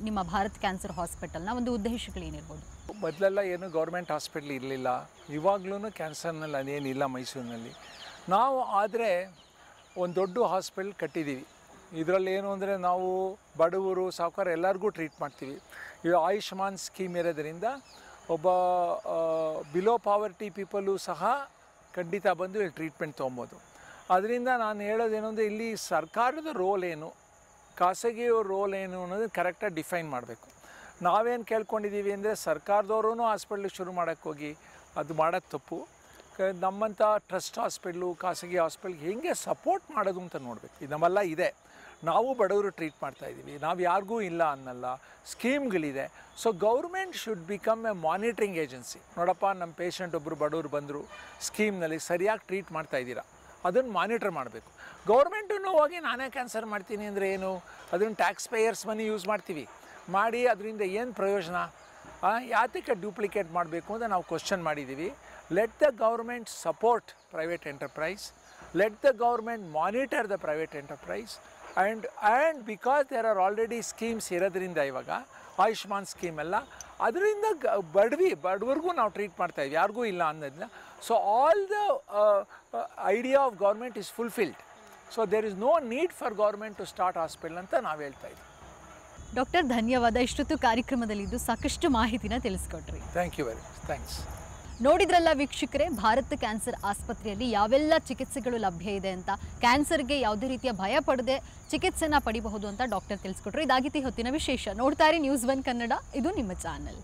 ನಿಮ್ಮ ಭಾರತ್ ಕ್ಯಾನ್ಸರ್ ಹಾಸ್ಪಿಟಲ್ನ ಒಂದು ಉದ್ದೇಶಗಳೇನಿರ್ಬೋದು? ಮೊದಲೆಲ್ಲ ಏನು ಗೌರ್ಮೆಂಟ್ ಹಾಸ್ಪಿಟ್ಲ್ ಇರಲಿಲ್ಲ, ಇವಾಗ್ಲೂ ಕ್ಯಾನ್ಸರ್ನಲ್ಲಿ ಅದೇನಿಲ್ಲ ಮೈಸೂರಿನಲ್ಲಿ. ನಾವು ಆದರೆ ಒಂದು ದೊಡ್ಡ ಹಾಸ್ಪಿಟಲ್ ಕಟ್ಟಿದ್ದೀವಿ. ಇದರಲ್ಲಿ ಏನು ಅಂದರೆ ನಾವು ಬಡವರು ಸಾವುಕಾರ ಎಲ್ಲರಿಗೂ ಟ್ರೀಟ್ ಮಾಡ್ತೀವಿ. ಇದು ಆಯುಷ್ಮಾನ್ ಸ್ಕೀಮ್ ಇರೋದ್ರಿಂದ ಒಬ್ಬ ಬಿಲೋ ಪಾವರ್ಟಿ ಪೀಪಲು ಸಹ ಖಂಡಿತ ಬಂದು ಇಲ್ಲಿ ಟ್ರೀಟ್ಮೆಂಟ್ ತೊಗೊಬೋದು. ಅದರಿಂದ ನಾನು ಹೇಳೋದೇನು ಅಂದರೆ ಇಲ್ಲಿ ಸರ್ಕಾರದ ರೋಲ್ ಏನು, ಖಾಸಗಿಯವ್ರ ರೋಲ್ ಏನು ಅನ್ನೋದು ಕರೆಕ್ಟಾಗಿ ಡಿಫೈನ್ ಮಾಡಬೇಕು. ನಾವೇನು ಕೇಳ್ಕೊಂಡಿದ್ದೀವಿ ಅಂದರೆ ಸರ್ಕಾರದವ್ರೂ ಹಾಸ್ಪಿಟ್ಲಿಗೆ ಶುರು ಮಾಡೋಕ್ಕೆ ಹೋಗಿ ಅದು ಮಾಡೋದು ತಪ್ಪು. ನಮ್ಮಂಥ ಟ್ರಸ್ಟ್ ಹಾಸ್ಪಿಟ್ಲು, ಖಾಸಗಿ ಹಾಸ್ಪಿಟ್ಲ್ಗೆ ಹೇಗೆ ಸಪೋರ್ಟ್ ಮಾಡೋದು ಅಂತ ನೋಡಬೇಕು. ಇದು ನಮ್ಮೆಲ್ಲ ಇದೆ. ನಾವು ಬಡವರು ಟ್ರೀಟ್ ಮಾಡ್ತಾಯಿದ್ದೀವಿ, ನಾವು ಯಾರಿಗೂ ಇಲ್ಲ ಅನ್ನಲ್ಲ, ಸ್ಕೀಮ್ಗಳಿದೆ. So government should become a monitoring agency. ನೋಡಪ್ಪ, ನಮ್ಮ ಪೇಷಂಟ್ ಒಬ್ಬರು ಬಡವರು ಬಂದರು, ಸ್ಕೀಮ್ನಲ್ಲಿ ಸರಿಯಾಗಿ ಟ್ರೀಟ್ ಮಾಡ್ತಾಯಿದ್ದೀರಾ, ಅದನ್ನು ಮಾನಿಟರ್ ಮಾಡಬೇಕು. ಗೌರ್ಮೆಂಟನ್ನು ಹೋಗಿ ನಾನೇ ಕ್ಯಾನ್ಸರ್ ಮಾಡ್ತೀನಿ ಅಂದರೆ ಏನು, ಅದನ್ನು ಟ್ಯಾಕ್ಸ್ ಪೇಯರ್ಸ್ ಮನಿ ಯೂಸ್ ಮಾಡ್ತೀವಿ, ಮಾಡಿ ಅದರಿಂದ ಏನು ಪ್ರಯೋಜನ, ಯಾತಕ್ಕೆ ಡ್ಯೂಪ್ಲಿಕೇಟ್ ಮಾಡಬೇಕು ಅಂತ ನಾವು ಕ್ವಶನ್ ಮಾಡಿದ್ದೀವಿ. Let the government support private enterprise, let the government monitor the private enterprise and because there are already schemes ಇರೋದ್ರಿಂದ ಇವಾಗ ಆಯುಷ್ಮಾನ್ ಸ್ಕೀಮ್ ಎಲ್ಲ, ಅದರಿಂದ ಬಡವರಿಗೂ ನಾವು ಟ್ರೀಟ್ ಮಾಡ್ತಾಯಿದ್ವಿ, ಯಾರಿಗೂ ಇಲ್ಲ ಅನ್ನೋದನ್ನ. So all the idea of government is fulfilled. So there is no need for government to start hospital ಅಂತ ನಾವು ಹೇಳ್ತಾ ಇದ್ದೀವಿ. ಡಾಕ್ಟರ್, ಧನ್ಯವಾದ. ಇಷ್ಟೊತ್ತು ಕಾರ್ಯಕ್ರಮದಲ್ಲಿದ್ದು ಸಾಕಷ್ಟು ಮಾಹಿತಿನ ತಿಳಿಸ್ಕೊಟ್ರಿ. Thank you very much. Thanks. ನೋಡಿದ್ರಲ್ಲ ವೀಕ್ಷಕರೇ, ಭಾರತ್ ಕ್ಯಾನ್ಸರ್ ಆಸ್ಪತ್ರೆಯಲ್ಲಿ ಯಾವೆಲ್ಲ ಚಿಕಿತ್ಸೆಗಳು ಲಭ್ಯ ಇದೆ ಅಂತ, ಕ್ಯಾನ್ಸರ್ಗೆ ಯಾವುದೇ ರೀತಿಯ ಭಯ ಪಡದೆ ಚಿಕಿತ್ಸೆನ ಪಡಿಬಹುದು ಅಂತ ಡಾಕ್ಟರ್ ತಿಳಿಸ್ಕೊಟ್ರು. ಇದಾಗಿತ್ತು ಹೊತ್ತಿನ ವಿಶೇಷ. ನೋಡ್ತಾ ಇರಿ News1 ಕನ್ನಡ, ಇದು ನಿಮ್ಮ ಚಾನಲ್.